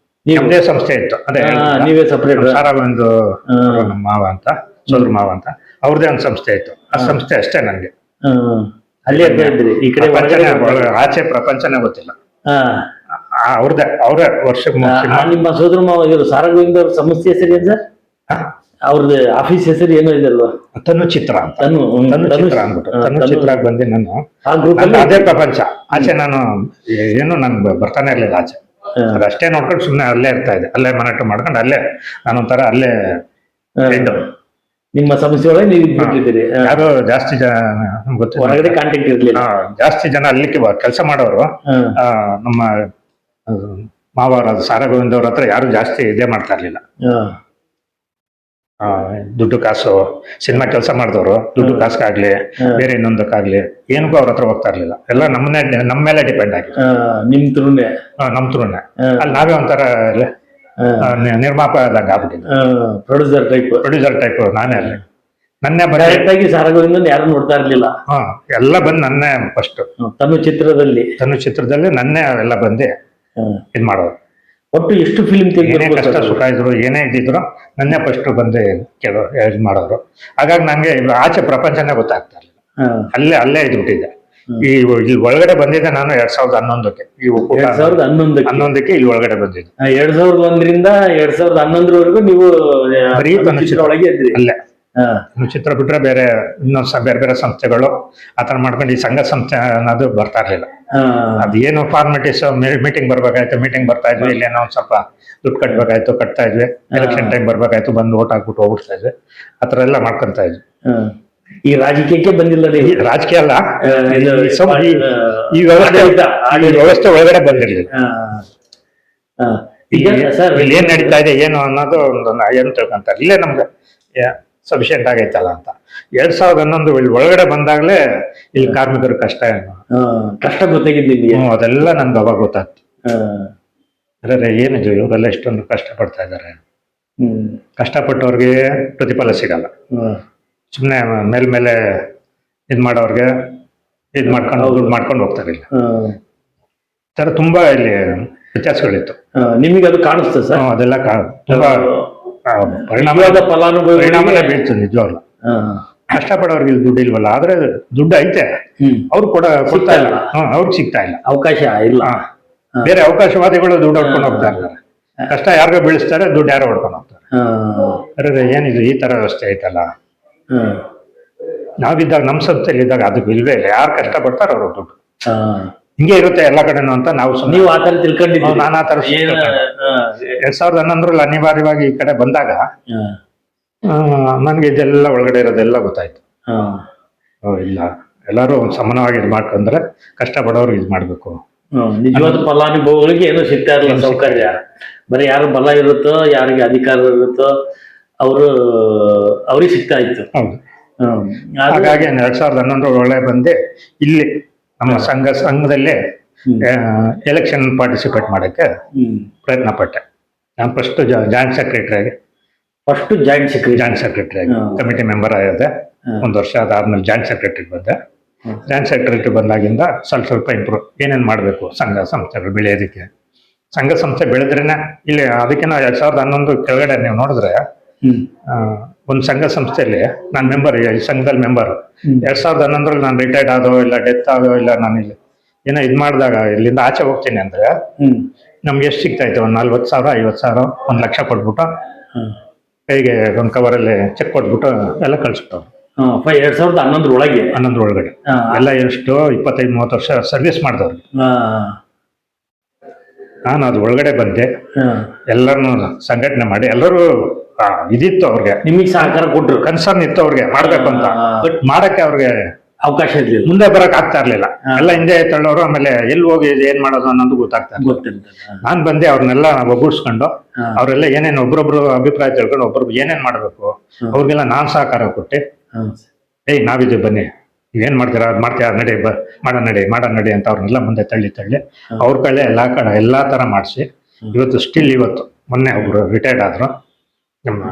ನಮ್ಮದೇ ಸಂಸ್ಥೆ ಇತ್ತು. ಅದೇ ನೀವೇ ಸಪರೇಟ್ ಸಾರಾಗೊಂದು ನಮ್ಮ ಮಾವ ಅಂತ, ಸೋದ್ರ ಮಾವ ಅಂತ, ಅವ್ರದೇ ಒಂದು ಸಂಸ್ಥೆ ಇತ್ತು. ಆ ಸಂಸ್ಥೆ ಅಷ್ಟೇ ನನಗೆ. ಅಲ್ಲೇ ಈ ಕಡೆ ಆಚೆ ಪ್ರಪಂಚನೇ ಗೊತ್ತಿಲ್ಲ. ಅವರೇ ವರ್ಷಕ್ಕೆ ನಿಮ್ಮ ಸೋದರ ಮಾವ ಸಾರಾಗೋವಿಂದ ಅವ್ರ ಸಂಸ್ಥೆ ಹೆಸರು ಏನ್ ಸರ್? ಅವ್ರದ್ದು ಆಫೀಸ್ ಹೆಸರು ಏನೋ ಇದಲ್ವಾ? ತನು ಚಿತ್ರ ಅಂದ್ಬಿಟ್ಟು ತನು ಚಿತ್ರ ಬಂದು ನಾನು ಅದೇ ಪ್ರಪಂಚ. ಆಚೆ ನಾನು ಏನು ನನ್ಗೆ ಬರ್ತಾನೆ ಇರ್ಲಿಲ್ಲ ಆಚೆ. ಅದಷ್ಟೇ ನೋಡ್ಕೊಂಡು ಸುಮ್ಮನೆ ಅಲ್ಲೇ ಇರ್ತಾ ಇದ್ದೆ. ಅಲ್ಲೇ ಮನೆಟ್ಟು ಮಾಡ್ಕೊಂಡು ಅಲ್ಲೇ ನಾನೊಂಥರ ಅಲ್ಲೇ ನಿಮ್ಮ ಸಮಸ್ಯೆ ಒಳಗೆ ನೀವು ಇದ್ಬಿಟ್ಟಿದ್ದೀರಿ. ಯಾರು ಜಾಸ್ತಿ ಜನ ಗೊತ್ತಿಲ್ಲ, ಹೊರಗಡೆ ಕಾಂಟ್ಯಾಕ್ಟ್ ಇರ್ಲಿಲ್ಲ. ಜಾಸ್ತಿ ಜನ ಅಲ್ಲಿ ಕೆಲಸ ಮಾಡೋರು ನಮ್ಮ ಮಾವರ ಸಾರಾಗೋವಿಂದ ಅವ್ರ ಹತ್ರ ಯಾರು ಜಾಸ್ತಿ ಇದೇ ಮಾಡ್ತಾ ಇರ್ಲಿಲ್ಲ. ದುಡ್ಡು ಕಾಸು ಸಿನಿಮಾ ಕೆಲಸ ಮಾಡಿದವರು ದುಡ್ಡು ಕಾಸ್ಗಾಗ್ಲಿ ಬೇರೆ ಇನ್ನೊಂದಕ್ಕಾಗ್ಲಿ ಏನಕ್ಕೂ ಅವ್ರ ಹತ್ರ ಹೋಗ್ತಾ ಇರ್ಲಿಲ್ಲ. ಎಲ್ಲ ನಮ್ಮ ಮೇಲೆ ಡಿಪೆಂಡ್ ಆಗಿ ನಮ್ ಥ್ರೂನೆ ಅಲ್ಲಿ ನಾವೇ ಒಂಥರ ನಿರ್ಮಾಪಕ ಆಗ್ಬಿಟ್ಟಿದ್ದೆ. ಪ್ರೊಡ್ಯೂಸರ್ ಟೈಪ್ ನಾನೇ ಅಲ್ಲಿ. ನನ್ನೇ ಬರೀ ಸಾರಾಗೋವಿಂದ ಯಾರು ನೋಡ್ತಾ ಇರ್ಲಿಲ್ಲ. ಎಲ್ಲ ಬಂದು ನನ್ನೇ ಫಸ್ಟ್ ತನು ಚಿತ್ರದಲ್ಲಿ ನನ್ನೇ ಎಲ್ಲ ಬಂದು ಇದ್ ಮಾಡೋರು. ಒಟ್ಟು ಎಷ್ಟು ಫಿಲ್ಮ್ ಏನೇ ಕಷ್ಟ ಸುಖ ಇದ್ರು ಏನೇ ಇದ್ದಿದ್ರು ನನ್ನೇ ಫಸ್ಟ್ ಬಂದು ಇದು ಮಾಡೋರು. ಹಾಗಾಗಿ ನಂಗೆ ಆಚೆ ಪ್ರಪಂಚನೇ ಗೊತ್ತಾಗ್ತಾ ಇರ್ಲಿಲ್ಲ. ಅಲ್ಲೇ ಇದ್ಬಿಟ್ಟಿದ್ದೆ. ಇಲ್ಲಿ ಒಳಗಡೆ ಬಂದಿದ್ದೆ ನಾನು 2011ಕ್ಕೆ. ಈ 2011ಕ್ಕೆ ಇಲ್ಲಿ ಒಳಗಡೆ ಬಂದಿದ್ದೆ. 2001ರಿಂದ 2011ರವರೆಗೂ ನೀವು ಬರೀ ಒಳಗೆ ಅಲ್ಲೇ ಚಿತ್ರ ಬಿಟ್ರೆ ಬೇರೆ ಇನ್ನೊಂದು ಬೇರೆ ಸಂಸ್ಥೆಗಳು ಆತರ ಮಾಡ್ಕೊಂಡು ಈ ಸಂಘ ಸಂಸ್ಥೆ ಅನ್ನೋದು ಬರ್ತಾ ಇರ್ಲಿಲ್ಲ. ಅದೇನು ಫಾರ್ಮಾಲಿಟೀಸ್, ಮೀಟಿಂಗ್ ಬರ್ಬೇಕಾಯ್ತು, ಮೀಟಿಂಗ್ ಬರ್ತಾ ಇದ್ವಿ. ಇಲ್ಲೇನೋ ಒಂದ್ ಸ್ವಲ್ಪ ದುಡ್ಡು ಕಟ್ಬೇಕಾಯ್ತು, ಕಟ್ತಾ ಇದ್ವಿ. ಎಲೆಕ್ಷನ್ ಟೈಮ್ ಬರ್ಬೇಕಾಯ್ತು, ಬಂದು ಓಟ್ ಹಾಕ್ಬಿಟ್ಟು ಹೋಗ್ಬಿಡ್ತಾ ಇದ್ವಿ. ಆತರ ಎಲ್ಲ ಮಾಡ್ಕೊಂತ ಇದ್ವಿ. ಈ ರಾಜಕೀಯಕ್ಕೆ ಬಂದಿಲ್ಲ. ರಾಜಕೀಯ ಅಲ್ಲ, ಈ ವ್ಯವಸ್ಥೆ ಒಳಗಡೆ ಬಂದಿರ್ಲಿಲ್ಲ. ಇಲ್ಲಿ ಏನ್ ನಡೀತಾ ಇದೆ ಏನು ಅನ್ನೋದು ಒಂದು ಏನು ತಿಳ್ಕೊಂತಾರೆ. ಇಲ್ಲೇ ನಮ್ಗೆ ಸಫಿಶಿಯಂಟ್ ಆಗೈತಲ್ಲ ಅಂತ 2011 ಇಲ್ಲಿ ಒಳಗಡೆ ಬಂದಾಗ್ಲೇ ಇಲ್ಲಿ ಕಾರ್ಮಿಕರ ಕಷ್ಟ ಗೊತ್ತಾಗಿದ್ದೀನಿ. ಅದೆಲ್ಲ ನನ್ಗೆ ಅವಾಗ ಗೊತ್ತಾಗ್ತು. ಏನಿದೆ ಇವರೆಲ್ಲ ಇಷ್ಟೊಂದು ಕಷ್ಟ ಪಡ್ತಾ ಇದ್ದಾರೆ. ಕಷ್ಟಪಟ್ಟವ್ರಿಗೆ ಪ್ರತಿಫಲ ಸಿಗಲ್ಲ. ಸುಮ್ಮನೆ ಮೇಲೆ ಇದ್ ಮಾಡೋರ್ಗೆ ಇದ್ ಮಾಡ್ಕೊಂಡು ಹೋಗ್ತಾರೆ. ಇಲ್ಲ ತರ ತುಂಬಾ ಇಲ್ಲಿ ವ್ಯತ್ಯಾಸಗಳಿತ್ತು. ನಿಮಗೆ ಅದು ಕಾಣಿಸ್ತ ಸರ್? ಅದೆಲ್ಲ ತುಂಬಾ ಪರಿಣಾಮನೇ ಬೀಳ್ತು ನಿಜವಾಗ್ಲು. ಕಷ್ಟಪಡೋರ್ಗೆ ಇಲ್ಲಿ ದುಡ್ಡು ಇಲ್ವಲ್ಲ, ಆದ್ರೆ ದುಡ್ಡು ಐತೆ, ಅವ್ರು ಕೊಡ್ತಾ ಇಲ್ಲ, ಅವ್ರಿಗೆ ಸಿಗ್ತಾ ಇಲ್ಲ, ಅವಕಾಶ ಇಲ್ಲ. ಬೇರೆ ಅವಕಾಶವಾದಿಗಳು ದುಡ್ಡು ಹೊಡ್ಕೊಂಡು ಹೋಗ್ತಾ ಇರ್ತಾರೆ. ಕಷ್ಟ ಯಾರಿಗೋ ಬೀಳಿಸ್ತಾರೆ, ದುಡ್ಡು ಯಾರೋ ಹೊಡ್ಕೊಂಡು ಹೋಗ್ತಾರೆ. ಏನಿದು ಈ ತರ ವ್ಯವಸ್ಥೆ ಐತಲ್ಲ. ನಾವಿದ್ದಾಗ ನಮ್ಮ ಸಂಸ್ಥೆಯಲ್ಲಿ ಇದ್ದಾಗ ಅದಕ್ಕೆ ಇಲ್ವೇ ಇಲ್ಲ. ಯಾರು ಕಷ್ಟ ಪಡ್ತಾರ ಅವ್ರ ದುಡ್ಡು ಹಿಂಗೆ ಇರುತ್ತೆ ಎಲ್ಲ ಕಡೆನೂ ಅಂತ ನೀವು ಆತರ ತಿಳ್ಕೊಂಡಿದ್ದೀವಿ. ನಾನು ಆತರ 2011ರಲ್ಲಿ ಅನಿವಾರ್ಯವಾಗಿ ಈ ಕಡೆ ಬಂದಾಗ ನನ್ಗೆ ಇದೆಲ್ಲ ಒಳಗಡೆ ಇರೋದೆಲ್ಲ ಗೊತ್ತಾಯ್ತು. ಇಲ್ಲ, ಎಲ್ಲರೂ ಸಮಾನವಾಗಿ ಇದು ಮಾಡ್ಕೊಂಡ್ರೆ ಕಷ್ಟ ಪಡೋರ್ಗೆ ಇದು ಮಾಡ್ಬೇಕು. ನಿಜವಾದ ಫಲಾನುಭವಿಗಳಿಗೆ ಏನು ಸಿಗ್ತಾ ಇರಲಿಲ್ಲ ಸೌಕರ್ಯ. ಬರೀ ಯಾರು ಬಲ ಇರುತ್ತೋ, ಯಾರಿಗೆ ಅಧಿಕಾರ ಇರುತ್ತೋ ಅವ್ರಿಗೆ ಸಿಗ್ತಾ ಇತ್ತು. ಹೌದು. ಹಾಗಾಗಿ 2011 ಒಳಗೆ ಬಂದೆ ಇಲ್ಲಿ ನಮ್ಮ ಸಂಘದಲ್ಲೇ ಎಲೆಕ್ಷನ್ ಪಾರ್ಟಿಸಿಪೇಟ್ ಮಾಡಕ್ಕೆ ಪ್ರಯತ್ನ ಪಟ್ಟೆ. ನಾನು ಫಸ್ಟ್ ಜಾಯಿಂಟ್ ಸೆಕ್ರೆಟರಿ ಆಗಿ ಫಸ್ಟ್ ಜಾಯಿಂಟ್ ಸೆಕ್ರೆಟರಿ ಆಗಿ ಕಮಿಟಿ ಮೆಂಬರ್ ಆಗಿದ್ದೆ. ಒಂದು ವರ್ಷ ಅದಾದ್ಮೇಲೆ ಜಾಯಿಂಟ್ ಸೆಕ್ರೆಟರಿ ಬಂದೆ. ಜಾಯಿಂಟ್ ಸೆಕ್ರೆಟರಿ ಬಂದಾಗಿಂದ ಸ್ವಲ್ಪ ಇಂಪ್ರೂವ್ ಏನೇನು ಮಾಡಬೇಕು ಸಂಘ ಸಂಸ್ಥೆಗಳು ಬೆಳೆಯೋದಕ್ಕೆ. ಸಂಘ ಸಂಸ್ಥೆ ಬೆಳೆದ್ರೇನೆ ಇಲ್ಲಿ ಅದಕ್ಕೆ ನಾವು 2011 ಕೆಳಗಡೆ ನೀವು ನೋಡಿದ್ರೆ ಒಂದು ಸಂಘ ಸಂಸ್ಥೆಯಲ್ಲಿ ನಾನು ಮೆಂಬರ್, ಈ ಸಂಘದಲ್ಲಿ ಮೆಂಬರ್. 2011 ನಾನು ರಿಟೈರ್ಡ್ ಆದೋ ಇಲ್ಲ ಡೆತ್ ಆದೋ ಇಲ್ಲ ನಾನು ಇಲ್ಲಿ ಏನೋ ಇದು ಮಾಡಿದಾಗ ಇಲ್ಲಿಂದ ಆಚೆ ಹೋಗ್ತೀನಿ ಅಂದ್ರೆ ನಮ್ಗೆ ಎಷ್ಟು ಸಿಗ್ತಾ ಇತ್ತು? ಒಂದು 40,000 50,000 1 ಲಕ್ಷ ಕೊಟ್ಬಿಟ್ಟು ಕೈಗೆ ಒಂದು ಕವರಲ್ಲಿ ಚೆಕ್ ಕೊಟ್ಬಿಟ್ಟು ಎಲ್ಲ ಕಳ್ಸ್ಬಿಟ್ಟು 2011 ಒಳಗೆ 11 ಒಳಗಡೆ ಎಲ್ಲ ಎಷ್ಟು 25-30 ವರ್ಷ ಸರ್ವಿಸ್ ಮಾಡಿದವ್ರಿಗೆ. ನಾನು ಅದು ಒಳಗಡೆ ಬಂದೆ. ಎಲ್ಲರನ್ನು ಸಂಘಟನೆ ಮಾಡಿ ಎಲ್ಲರೂ ಇದಿತ್ತು ಅವ್ರಿಗೆ, ನಿಮಗೆ ಸಹಕಾರ ಕೊಟ್ರು, ಕನ್ಸರ್ನ್ ಇತ್ತು ಅವ್ರಿಗೆ ಮಾಡ್ಬೇಕು ಅಂತ. ಬಟ್ ಮಾಡಕ್ಕೆ ಅವ್ರಿಗೆ ಅವಕಾಶ ಇರ್ಲಿಲ್ಲ, ಮುಂದೆ ಬರಕ್ ಆಗ್ತಾ ಇರ್ಲಿಲ್ಲ. ಎಲ್ಲ ಹಿಂದೆ ತಳ್ಳೋರು. ಆಮೇಲೆ ಎಲ್ಲಿ ಹೋಗಿ ಏನ್ ಮಾಡೋದು ಅನ್ನೋದು ಗೊತ್ತಾಗ್ತಾ ನಾನ್ ಬಂದೆ ಅವ್ರನ್ನೆಲ್ಲ ಒಗ್ಗೂಡ್ಸ್ಕೊಂಡು ಅವರೆಲ್ಲ ಏನೇನು ಒಬ್ರೊಬ್ರು ಅಭಿಪ್ರಾಯ ತಿಳ್ಕೊಂಡು ಒಬ್ರೊಬ್ರು ಏನೇನ್ ಮಾಡ್ಬೇಕು ಅವ್ರಿಗೆಲ್ಲ ನಾನ್ ಸಹಕಾರ ಕೊಟ್ಟೆ. ನಾವಿದ್ದೀವಿ ಬನ್ನಿ, ಏನ್ ಮಾಡ್ತೀರಾ ಅದ್ ಮಾಡ್ತೀರಾ, ನಡಿ ಮಾಡೋ ನಡಿ ಅಂತ ಅವ್ರನ್ನೆಲ್ಲ ಮುಂದೆ ತಳ್ಳಿ ಅವ್ರ ಕಡೆ ಎಲ್ಲಾ ತರ ಮಾಡಿಸಿ ಇವತ್ತು ಸ್ಟಿಲ್ ಇವತ್ತು ಮೊನ್ನೆ ಒಬ್ರು ರಿಟೈರ್ಡ್ ಆದ್ರು ನಮ್ಮ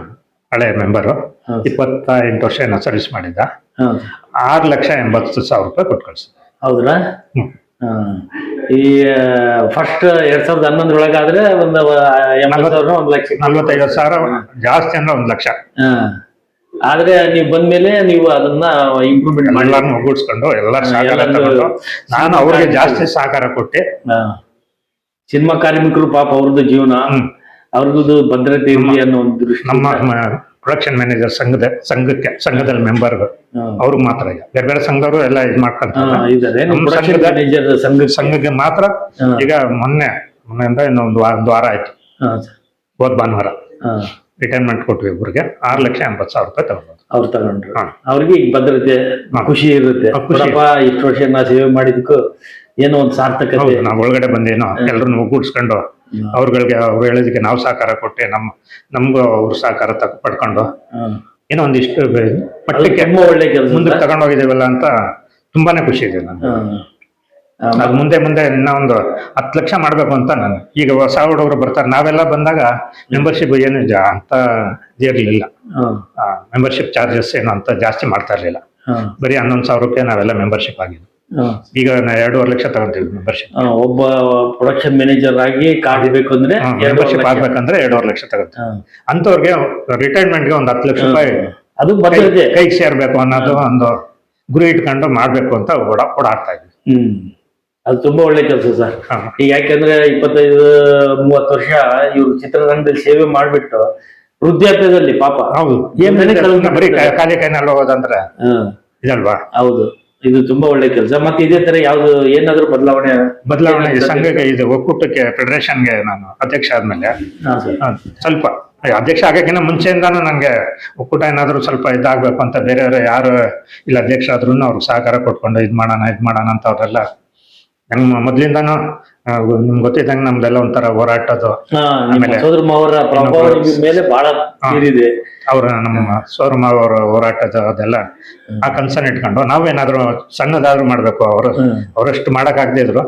ಹಳೆ ಮೆಂಬರು. 28 ವರ್ಷ ಏನೋ ಸರ್ವಿಸ್ ಮಾಡಿದ್ದ. 6,80,000 ರೂಪಾಯಿ ಕೊಟ್ಟು ಕಳ್ಸಿದ್ದೆ. ಹೌದ್ರಾ? ಈ ಫಸ್ಟ್ 2011 ಒಳಗಾದ್ರೆ ಒಂದು 45,000 ಜಾಸ್ತಿ ಅಂದ್ರೆ 1 ಲಕ್ಷ. ಆದ್ರೆ ನೀವು ಬಂದ್ಮೇಲೆ ನೀವು ಅದನ್ನ ಇಂಪ್ರೂವ್ಮೆಂಟ್ ಎಲ್ಲಾರನ್ನು ಒಗ್ಗೂಡ್ಸ್ಕೊಂಡು ಎಲ್ಲಾರು ಸಹಕಾರ ತಗೊಂಡು ನಾನು ಅವ್ರಿಗೆ ಜಾಸ್ತಿ ಸಹಕಾರ ಕೊಟ್ಟೆ. ಸಿನಿಮಾ ಕಾರ್ಮಿಕರು ಪಾಪ ಅವ್ರದ್ದು ಜೀವನ, ಅವ್ರದ್ದು ಭದ್ರತೆ ಇರಲಿ ಅನ್ನೋ ಒಂದು ದೃಷ್ಟಿ. ನಮ್ಮ ಪ್ರೊಡಕ್ಷನ್ ಮ್ಯಾನೇಜರ್ ಸಂಘದಲ್ಲಿ ಮೆಂಬರ್ ಅವ್ರಿಗೆ ಮಾತ್ರ ಈಗ ಬೇರೆ ಸಂಘದವರು ಎಲ್ಲ ಇದು ಮಾಡ್ಕೊಂತಾರೆ. ಸಂಘಕ್ಕೆ ಮಾತ್ರ ಈಗ ಮೊನ್ನೆಯಿಂದ ಇನ್ನೊಂದು ವಾರ ಆಯ್ತು, ಹೋದ್ ಭಾನುವಾರ ರಿಟೈರ್ಮೆಂಟ್ ಕೊಟ್ವಿ ಇಬ್ಬರಿಗೆ. 6,80,000 ರೂಪಾಯಿ ತಗೊಂಡ್ರು. ಅವ್ರು ತಗೊಂಡ್ರು. ಅವ್ರಿಗೆ ಈಗ ಭದ್ರತೆ ಖುಷಿ ಇರುತ್ತೆ. ಇಷ್ಟು ವರ್ಷ ನಾ ಸೇವೆ ಮಾಡಿದಕ್ಕೂ ಏನೋ ಒಂದು ಸಾರ್ಥಕತೆ. ನಾವು ಒಳಗಡೆ ಬಂದೇನೋ ಎಲ್ಲರನ್ನು ಒಗ್ಗೂಡ್ಸ್ಕೊಂಡು ಅವ್ರುಗಳಿಗೆ ಅವ್ರು ಹೇಳೋದಕ್ಕೆ ನಾವು ಸಹಕಾರ ಕೊಟ್ಟೆ, ನಮ್ಗೂ ಅವ್ರ ಸಹಕಾರ ಪಡ್ಕೊಂಡು ಏನೋ ಒಂದಿಷ್ಟು ಮಟ್ಟಕ್ಕೆ ಒಳ್ಳೆ ಕೆಲಸ ಮುಂದೆ ತಗೊಂಡೋಗಿದ್ದೇವಲ್ಲ ಅಂತ ತುಂಬಾನೇ ಖುಷಿ ಇದೆ ನನಗೆ. ಅದು ಮುಂದೆ ಇನ್ನ ಒಂದು 10 ಲಕ್ಷ ಮಾಡ್ಬೇಕು ಅಂತ ನಾನು. ಈಗ ಹೊಸ ಹುಡುಗರು ಬರ್ತಾರೆ, ನಾವೆಲ್ಲ ಬಂದಾಗ ಮೆಂಬರ್ಶಿಪ್ ಏನು ಅಂತ ಇರ್ಲಿಲ್ಲ. ಮೆಂಬರ್ಶಿಪ್ ಚಾರ್ಜಸ್ ಏನು ಅಂತ ಜಾಸ್ತಿ ಮಾಡ್ತಾ ಇರ್ಲಿಲ್ಲ. ಬರೀ 11,000 ರೂಪಾಯಿ ನಾವೆಲ್ಲ ಮೆಂಬರ್ಶಿಪ್ ಆಗಿದ್ದು. ಈಗ 2.5 ಲಕ್ಷ ತಗೊಂತೀವಿ ಮೆಂಬರ್ಶಿಪ್. ಒಬ್ಬ ಪ್ರೊಡಕ್ಷನ್ ಮ್ಯಾನೇಜರ್ ಆಗಿ ಕಾಡಬೇಕು ಅಂದ್ರೆ ಮೆಂಬರ್ಶಿಪ್ ಆಗ್ಬೇಕಂದ್ರೆ 2.5 ಲಕ್ಷ ತಗೊಂತೀವಿ. ಅಂತವ್ರಿಗೆ ರಿಟೈರ್ಮೆಂಟ್ಗೆ ಒಂದು 10 ಲಕ್ಷ ರೂಪಾಯಿ ಅದು ಕೈಗೆ ಸೇರ್ಬೇಕು ಅನ್ನೋದು ಒಂದು ಗುರಿ ಇಟ್ಕೊಂಡು ಮಾಡ್ಬೇಕು ಅಂತ ಓಡಾಡ್ತಾ ಇದ್ವಿ. ಅದು ತುಂಬಾ ಒಳ್ಳೆ ಕೆಲಸ ಸರ್. ಈಗ ಯಾಕೆಂದ್ರೆ 25-30 ವರ್ಷ ಇವ್ರು ಚಿತ್ರರಂಗದಲ್ಲಿ ಸೇವೆ ಮಾಡ್ಬಿಟ್ಟು ವೃದ್ಧಾಪ್ಯದಲ್ಲಿ ಪಾಪ ಹೌದು ಬರೀ ಖಾಲಿ ಕೈನಲ್ಲಿ ಹೋಗೋದಂದ್ರೆ ಇದಲ್ವಾ? ಹೌದು, ಇದು ತುಂಬಾ ಒಳ್ಳೆ ಕೆಲಸ. ಮತ್ತೆ ಇದೇ ತರ ಯಾವ್ದು ಏನಾದ್ರು ಬದಲಾವಣೆ ಸಂಘಕ್ಕೆ ಇದು ಒಕ್ಕೂಟಕ್ಕೆ ಫೆಡರೇಷನ್ಗೆ ನಾನು ಅಧ್ಯಕ್ಷ ಆದ್ಮೇಲೆ ಸ್ವಲ್ಪ ಅಧ್ಯಕ್ಷ ಆಗಕ್ಕಿಂತ ಮುಂಚೆಯಿಂದಾನು ನಂಗೆ ಒಕ್ಕೂಟ ಏನಾದ್ರು ಸ್ವಲ್ಪ ಇದಾಗ್ಬೇಕು ಅಂತ ಬೇರೆಯವರು ಯಾರು ಇಲ್ಲ ಅಧ್ಯಕ್ಷ ಆದ್ರೂ ಅವ್ರಿಗೆ ಸಹಕಾರ ಕೊಟ್ಕೊಂಡು ಇದ್ ಮಾಡೋಣ ಅಂತ ಅವ್ರೆಲ್ಲ ನಂಗೆ ಮೊದ್ಲಿಂದಾನು ನಿಮ್ಗೆ ಗೊತ್ತಿದ್ದಂಗೆ ನಮ್ದೆಲ್ಲ ಒಂಥರ ಹೋರಾಟದು. ಆಮೇಲೆ ಅವ್ರ ನಮ್ಮ ಸೋರಮ್ಮ ಅವರ ಹೋರಾಟದ ಅದೆಲ್ಲ ಆ ಕನ್ಸರ್ನ್ ಇಟ್ಕೊಂಡು ನಾವೇನಾದ್ರು ಸಣ್ಣದಾದ್ರು ಮಾಡ್ಬೇಕು, ಅವರಷ್ಟು ಮಾಡಕ್ ಆಗದೆ ಇದ್ರು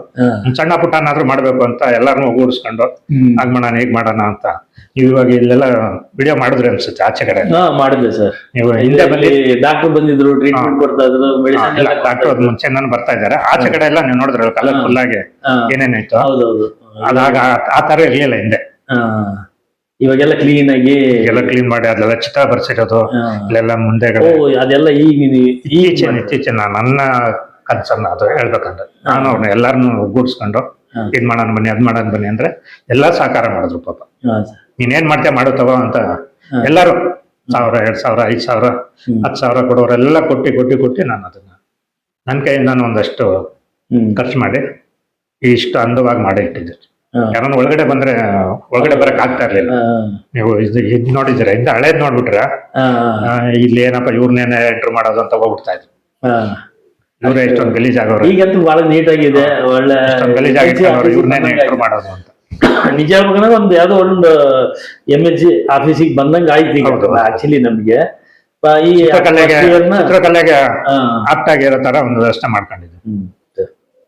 ಸಣ್ಣ ಪುಟ್ಟನಾದ್ರೂ ಮಾಡ್ಬೇಕು ಅಂತ ಎಲ್ಲಾರನ್ನೂ ಒಗ್ಗೂಡಿಸ್ಕೊಂಡು ಆಗ್ ಮಾಡೋಣ ಹೀಗ್ ಮಾಡೋಣ ಅಂತ. ಇವಾಗ ಇಲ್ಲೆಲ್ಲ ವಿಡಿಯೋ ಮಾಡಿದ್ರಿ ಅನ್ಸುತ್ತೆ ಆಚೆ ಕಡೆ. ಮಾಡಿದ್ವಿ ಸರ್. ನೀವು ಹಿಂದೆ ಬಂದು ಡಾಕ್ಟರ್ ಬಂದಿದ್ರು, ಟ್ರೀಟ್ಮೆಂಟ್ ಕೊಡ್ತಾ ಇದ್ರು, ಡಾಕ್ಟರ್ ಅದ್ ಮುಂಚೆಯಿಂದಾನು ಬರ್ತಾ ಇದ್ದಾರೆ. ಆಚೆ ಕಡೆ ಎಲ್ಲ ನೀವು ನೋಡಿದ್ರಲ್ಲ ಕಲರ್ಫುಲ್ ಆಗಿ ಏನೇನಾಯ್ತು ಅದಾಗ ಆ ತರ ಇರ್ಲಿಲ್ಲ ಹಿಂದೆ. ಇವಾಗೆಲ್ಲ ಕ್ಲೀನ್ ಆಗಿ ಎಲ್ಲ ಕ್ಲೀನ್ ಮಾಡಿ ಅದೆಲ್ಲ ಚಿತ್ರ ಬರ್ಸಿರೋದು ಇಲ್ಲೆಲ್ಲ ಮುಂದೆ ಅದೆಲ್ಲ ಇತ್ತೀಚೆಗೆ ನನ್ನ ಕನ್ಸರ್ನ್ ಅದು ಹೇಳ್ಬೇಕಂದ್ರೆ ನಾನು ಅವ್ರನ್ನ ಎಲ್ಲಾರನ್ನು ಒಗ್ಗೂಡಿಸ್ಕೊಂಡು ಇದ್ ಮಾಡೋಣ ಬನ್ನಿ ಅದ್ ಮಾಡೋಣ ಬನ್ನಿ ಅಂದ್ರೆ ಎಲ್ಲಾ ಸಹಕಾರ ಮಾಡಿದ್ರು. ಪಾಪ ನೀನೇನ್ ಮಾಡ್ತೀಯ ಮಾಡುತ್ತವ ಅಂತ ಎಲ್ಲಾರು 1,000 2,000 5,000 10,000 ಕೊಡೋರೆಲ್ಲ ಕೊಟ್ಟಿ ನಾನು ಅದನ್ನ ನನ್ನ ಕೈಯಿಂದ ನಾನು ಒಂದಷ್ಟು ಖರ್ಚು ಮಾಡಿ ಇಷ್ಟು ಅಂದವಾಗಿ ಮಾಡಿ ಇಟ್ಟಿದ್ದೆ. ಯಾರನ್ನ ಒಳಗಡೆ ಬರಕ್ ಆಗ್ತಾ ಇರ್ಲಿಲ್ಲ. ನೀವು ಇದು ನೋಡಿದ್ರೆ ಇಂದ ಹಳೇದ್ ನೋಡ್ಬಿಟ್ರೆ ಇಲ್ಲಿ ಏನಪ್ಪ ಇವ್ರನ್ನೇನೆ ಎಂಟ್ರ್ ಮಾಡೋದು ಅಂತ ಹೋಗ್ಬಿಡ್ತಾ ಇದ್ರು. ಇವ್ರೆ ಇಷ್ಟೊಂದು ಗಲೀಜ್ ಆಗೋರು, ಈಗಂತೂ ಬಹಳ ನೀಟಾಗಿದೆ, ಒಳ್ಳೆ ಗಲೀಜ್ ಆಗಿ ಇವ್ರನ್ನೇನೆ ಎಂಟ್ರ್ ಮಾಡೋದು ಅಂತ. ನಿಜ ಒಂದು ಯಾವ್ದೋ ಒಂದು MLC ಆಫೀಸಿಗೆ ಬಂದಂಗ ಆಯ್ತು ಆಕ್ಚುಲಿ ನಮ್ಗೆ. ಈ ಚಿತ್ರಕಲೆಗೆ ಆಪ್ಟ್ ಆಗಿರೋ ತರ ಒಂದು ವ್ಯವಸ್ಥೆ ಮಾಡ್ಕೊಂಡಿದ್ದೆ.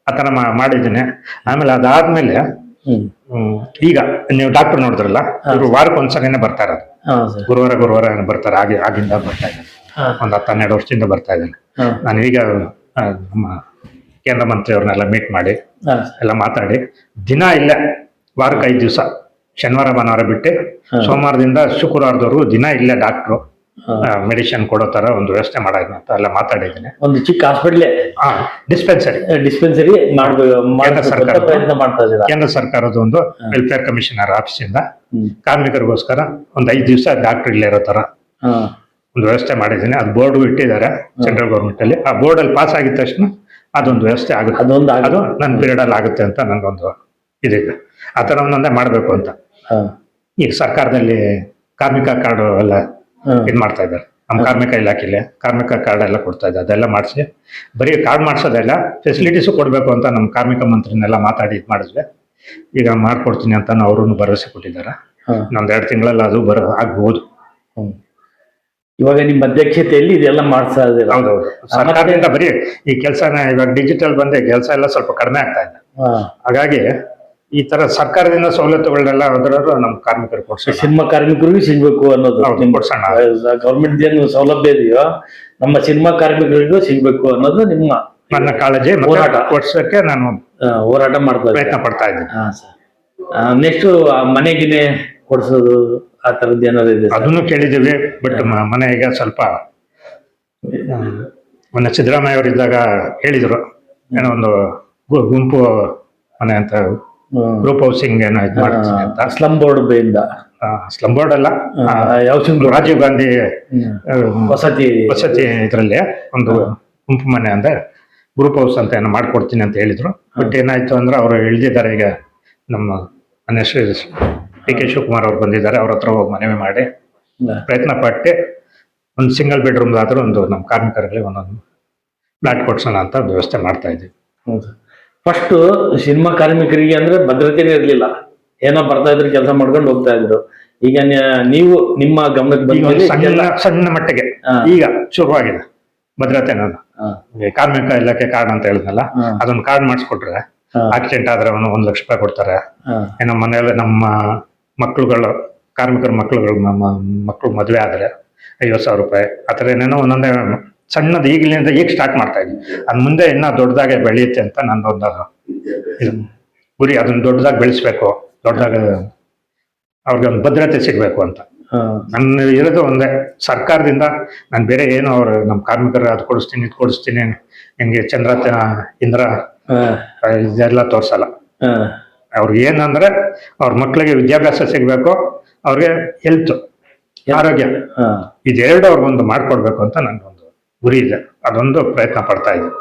ಆತರ ಮಾಡಿದ್ದೀನಿ. ಆಮೇಲೆ ಅದಾದ್ಮೇಲೆ ಈಗ ನೀವು ಡಾಕ್ಟರ್ ನೋಡಿದ್ರಲ್ಲ, ಇವರು ವಾರಕ್ಕೆ ಒಂದ್ಸಲಿನೇ ಬರ್ತಾ ಇರೋದು. ಗುರುವಾರ ಬರ್ತಾರೆ. ಆಗಿಂದ ಬರ್ತಾ ಇದ್ದಾನೆ. ಒಂದು 10-12 ವರ್ಷದಿಂದ ಬರ್ತಾ ಇದ್ದಾನೆ. ನಾನು ಈಗ ನಮ್ಮ ಕೇಂದ್ರ ಮಂತ್ರಿ ಅವ್ರನ್ನೆಲ್ಲ ಮೀಟ್ ಮಾಡಿ ಎಲ್ಲ ಮಾತಾಡಿ ದಿನ ಇಲ್ಲೇ ವಾರಕ್ಕೆ 5 ದಿವಸ, ಶನಿವಾರ ಭಾನುವಾರ ಬಿಟ್ಟು ಸೋಮವಾರದಿಂದ ಶುಕ್ರವಾರದವರೆಗೂ ದಿನ ಇಲ್ಲೇ ಡಾಕ್ಟ್ರು ಮೆಡಿಸಿನ್ ಕೊಡೋ ತರ ಒಂದು ವ್ಯವಸ್ಥೆ ಮಾಡೋಣ ಅಂತ ಎಲ್ಲ ಮಾತಾಡಿದ್ದೀನಿ. ಒಂದು ಚಿಕ್ಕ ಹಾಸ್ಪಿಟ್ಲೇ, ಡಿಸ್ಪೆನ್ಸರಿ ಕೇಂದ್ರ ಸರ್ಕಾರದ ಒಂದು ವೆಲ್ಫೇರ್ ಕಮಿಷನರ್ ಆಫೀಸಿಂದ ಕಾರ್ಮಿಕರಿಗೋಸ್ಕರ ಒಂದು 5 ದಿವಸ ಡಾಕ್ಟರ್ ಇಲ್ಲೇ ಇರೋ ತರ ಒಂದು ವ್ಯವಸ್ಥೆ ಮಾಡಿದ್ದೀನಿ. ಅದು ಬೋರ್ಡ್ ಇಟ್ಟಿದ್ದಾರೆ ಸೆಂಟ್ರಲ್ ಗೌರ್ಮೆಂಟ್ ಅಲ್ಲಿ. ಆ ಬೋರ್ಡ್ ಅಲ್ಲಿ ಪಾಸ್ ಆಗಿದ ತಕ್ಷಣ ಅದೊಂದು ವ್ಯವಸ್ಥೆ ಆಗುತ್ತೆ. ಅದು ನನ್ನ ಪೀರಿಯಡ್ ಅಲ್ಲಿ ಆಗುತ್ತೆ ಅಂತ ನನಗೊಂದು ಇದಿದೆ. ಆ ತರ ಒಂದೊಂದೇ ಮಾಡ್ಬೇಕು ಅಂತ ಈಗ ಸರ್ಕಾರದಲ್ಲಿ ಕಾರ್ಮಿಕ ಕಾರ್ಡ್ ಎಲ್ಲ ಇದ್ ಮಾಡ್ತಾ ಇದ್ದಾರೆ. ನಮ್ಮ ಕಾರ್ಮಿಕ ಇಲಾಖೆಯಲ್ಲಿ ಕಾರ್ಮಿಕ ಕಾರ್ಡ್ ಎಲ್ಲ ಕೊಡ್ತಾ ಇದ್ದಾರೆ. ಅದೆಲ್ಲ ಮಾಡಿಸಿ ಬರೀ ಕಾರ್ಡ್ ಮಾಡಿಸೋದೆಲ್ಲ ಫೆಸಿಲಿಟೀಸು ಕೊಡ್ಬೇಕು ಅಂತ ನಮ್ಮ ಕಾರ್ಮಿಕ ಮಂತ್ರಿನೆಲ್ಲ ಮಾತಾಡಿ ಇದ್ ಮಾಡಿದ್ವಿ. ಈಗ ಮಾಡ್ಕೊಡ್ತೀನಿ ಅಂತ ಅವರು ಭರವಸೆ ಕೊಟ್ಟಿದ್ದಾರೆ. ಇನ್ನೊಂದ್ 2 ತಿಂಗಳಲ್ಲಿ ಅದು ಆಗ್ಬಹುದು. ಇವಾಗ ನಿಮ್ಮ ಅಧ್ಯಕ್ಷತೆಯಲ್ಲಿ ಇದೆಲ್ಲ ಮಾಡ್ತಾ ಇದ್ದೀರಾ? ಹೌದೌದು. ಸರ್ಕಾರದಿಂದ ಬರೀ ಈ ಕೆಲಸನ ಇವಾಗ ಡಿಜಿಟಲ್ ಬಂದೆ ಕೆಲಸ ಎಲ್ಲ ಸ್ವಲ್ಪ ಕಡಿಮೆ ಆಗ್ತಾ ಇದೆ. ಹಾಗಾಗಿ ಈ ತರ ಸರ್ಕಾರದಿಂದ ಸವಲತ್ತುಗಳನ್ನೆಲ್ಲ ಅದರಲ್ಲೂ ನಮ್ಮ ಕಾರ್ಮಿಕರು ಕೊಡ್ಸೋಣ, ಸಿನಿಮಾ ಕಾರ್ಮಿಕರಿಗೂ ಸಿಗ್ಬೇಕು ಅನ್ನೋದು ಕೊಡ್ಸೋಣ. ಗೌರ್ಮೆಂಟ್ ಏನು ಸೌಲಭ್ಯ ಇದೆಯೋ ನಮ್ಮ ಸಿನಿಮಾ ಕಾರ್ಮಿಕರಿಗೂ ಸಿಗ್ಬೇಕು ಅನ್ನೋದು ನನ್ನ ಕಾಳಜಿ. ಕೊಡ್ಸಕ್ಕೆ ನಾನು ಹೋರಾಟ ಮಾಡ್ತಾ ಪ್ರಯತ್ನ ಪಡ್ತಾ ಇದ್ದೀನಿ. ನೆಕ್ಸ್ಟ್ ಮನೆಗಿನೇ ಕೊಡ್ಸೋದು ಆ ತರದ್ದು ಏನಾದ್ರು ಇದೆ? ಅದನ್ನು ಕೇಳಿದ್ದೀವಿ. ಬಟ್ ಮನೆಗೆ ಸ್ವಲ್ಪ ಮೊನ್ನೆ ಸಿದ್ದರಾಮಯ್ಯ ಅವರು ಇದ್ದಾಗ ಹೇಳಿದ್ರು, ಏನೋ ಒಂದು ಗುಂಪು ಮನೆ ಅಂತ, ಗ್ರೂಪ್ ಹೌಸಿಂಗ್ ಏನೋ ಇದು ಮಾಡ್ತೀನಿ ಅಂತ. ಸ್ಲಮ್ ಬೋರ್ಡ್ ಸ್ಲಮ್ ಬೋರ್ಡ್ ಅಲ್ಲ, ರಾಜೀವ್ ಗಾಂಧಿ ವಸತಿ ಇದರಲ್ಲಿ ಒಂದು ಗುಂಪು ಮನೆ ಅಂದ್ರೆ ಗ್ರೂಪ್ ಹೌಸ್ ಅಂತ ಏನೋ ಮಾಡ್ಕೊಡ್ತೀನಿ ಅಂತ ಹೇಳಿದ್ರು. ಬಟ್ ಏನಾಯ್ತು ಅಂದ್ರೆ ಅವರು ಇಳಿದಿದ್ದಾರೆ. ಈಗ ನಮ್ಮ ಮನೆ ಶ್ರೀ ಡಿ.ಕೆ. ಶಿವಕುಮಾರ್ ಅವ್ರು ಬಂದಿದ್ದಾರೆ. ಅವ್ರ ಹತ್ರ ಹೋಗಿ ಮನವಿ ಮಾಡಿ ಪ್ರಯತ್ನ ಪಟ್ಟು ಒಂದು ಸಿಂಗಲ್ ಬೆಡ್ರೂಮ್ ಆದ್ರೂ ಒಂದು ನಮ್ಮ ಕಾರ್ಮಿಕರಿಗೆ ಒಂದೊಂದು ಫ್ಲಾಟ್ ಕೊಡ್ಸೋಣ ಅಂತ ವ್ಯವಸ್ಥೆ ಮಾಡ್ತಾ ಇದ್ದೀವಿ. ಫಸ್ಟ್ ಸಿನಿಮಾ ಕಾರ್ಮಿಕರಿಗೆ ಅಂದ್ರೆ ಭದ್ರತೆನೇ ಇರ್ಲಿಲ್ಲ, ಏನೋ ಬರ್ತಾ ಇದ್ರು ಕೆಲಸ ಮಾಡ್ಕೊಂಡು ಹೋಗ್ತಾ ಇದ್ರು. ಈಗ ನೀವು ನಿಮ್ಮ ಗಮನಕ್ಕೆ ಸಣ್ಣ ಮಟ್ಟಿಗೆ ಈಗ ಶುರುವಾಗಿದೆ ಭದ್ರತೆ. ನಾನು ಕಾರ್ಮಿಕ ಇಲಾಖೆ ಕಾರ್ಡ್ ಅಂತ ಹೇಳಿದ್ನಲ್ಲ, ಅದೊಂದು ಕಾರ್ಡ್ ಮಾಡಿಸ್ಕೊಟ್ರೆ ಆಕ್ಸಿಡೆಂಟ್ ಆದ್ರೆ 1 ಲಕ್ಷ ರೂಪಾಯಿ ಕೊಡ್ತಾರೆ. ಏನೋ ಮನೆಯಲ್ಲಿ ನಮ್ಮ ಮಕ್ಳುಗಳು ಕಾರ್ಮಿಕರ ಮಕ್ಳು ಮದುವೆ ಆದ್ರೆ 50,000 ರೂಪಾಯಿ ಆ ಥರ ಏನೇನೋ ಒಂದೊಂದೇ ಸಣ್ಣದು ಈಗಲಿಂದ ಈಗ ಸ್ಟಾರ್ಟ್ ಮಾಡ್ತಾ ಇದ್ವಿ. ಅದ್ ಮುಂದೆ ಇನ್ನ ದೊಡ್ಡದಾಗೆ ಬೆಳೆಯುತ್ತೆ ಅಂತ ನಂದೊಂದು ಇದು ಗುರಿ. ಅದನ್ನ ದೊಡ್ಡದಾಗಿ ಬೆಳೆಸ್ಬೇಕು, ದೊಡ್ಡದಾಗ ಅವ್ರಿಗೆ ಒಂದು ಭದ್ರತೆ ಸಿಗ್ಬೇಕು ಅಂತ ನನ್ನ ಇರೋದು ಒಂದೇ. ಸರ್ಕಾರದಿಂದ ನಾನು ಬೇರೆ ಏನು ಅವ್ರು ನಮ್ಮ ಕಾರ್ಮಿಕರು ಅದು ಕೊಡಿಸ್ತೀನಿ ಇದು ಕೊಡಿಸ್ತೀನಿ ಹಿಂಗೆ ಚಂದ್ರತ ಇಂದ್ರ ಇದೆಲ್ಲ ತೋರ್ಸಲ್ಲ. ಅವ್ರಿಗೆ ಏನಂದ್ರೆ ಅವ್ರ ಮಕ್ಳಿಗೆ ವಿದ್ಯಾಭ್ಯಾಸ ಸಿಗ್ಬೇಕು, ಅವ್ರಿಗೆ ಹೆಲ್ತ್ ಆರೋಗ್ಯ ಇದೆರಡು ಅವ್ರಿಗೊಂದು ಮಾಡ್ಕೊಡ್ಬೇಕು ಅಂತ ನನ್ಗೊಂದು ಗುರಿ ಇದೆ. ಅದೊಂದು ಪ್ರಯತ್ನ ಪಡ್ತಾ ಇದ್ದೀನಿ.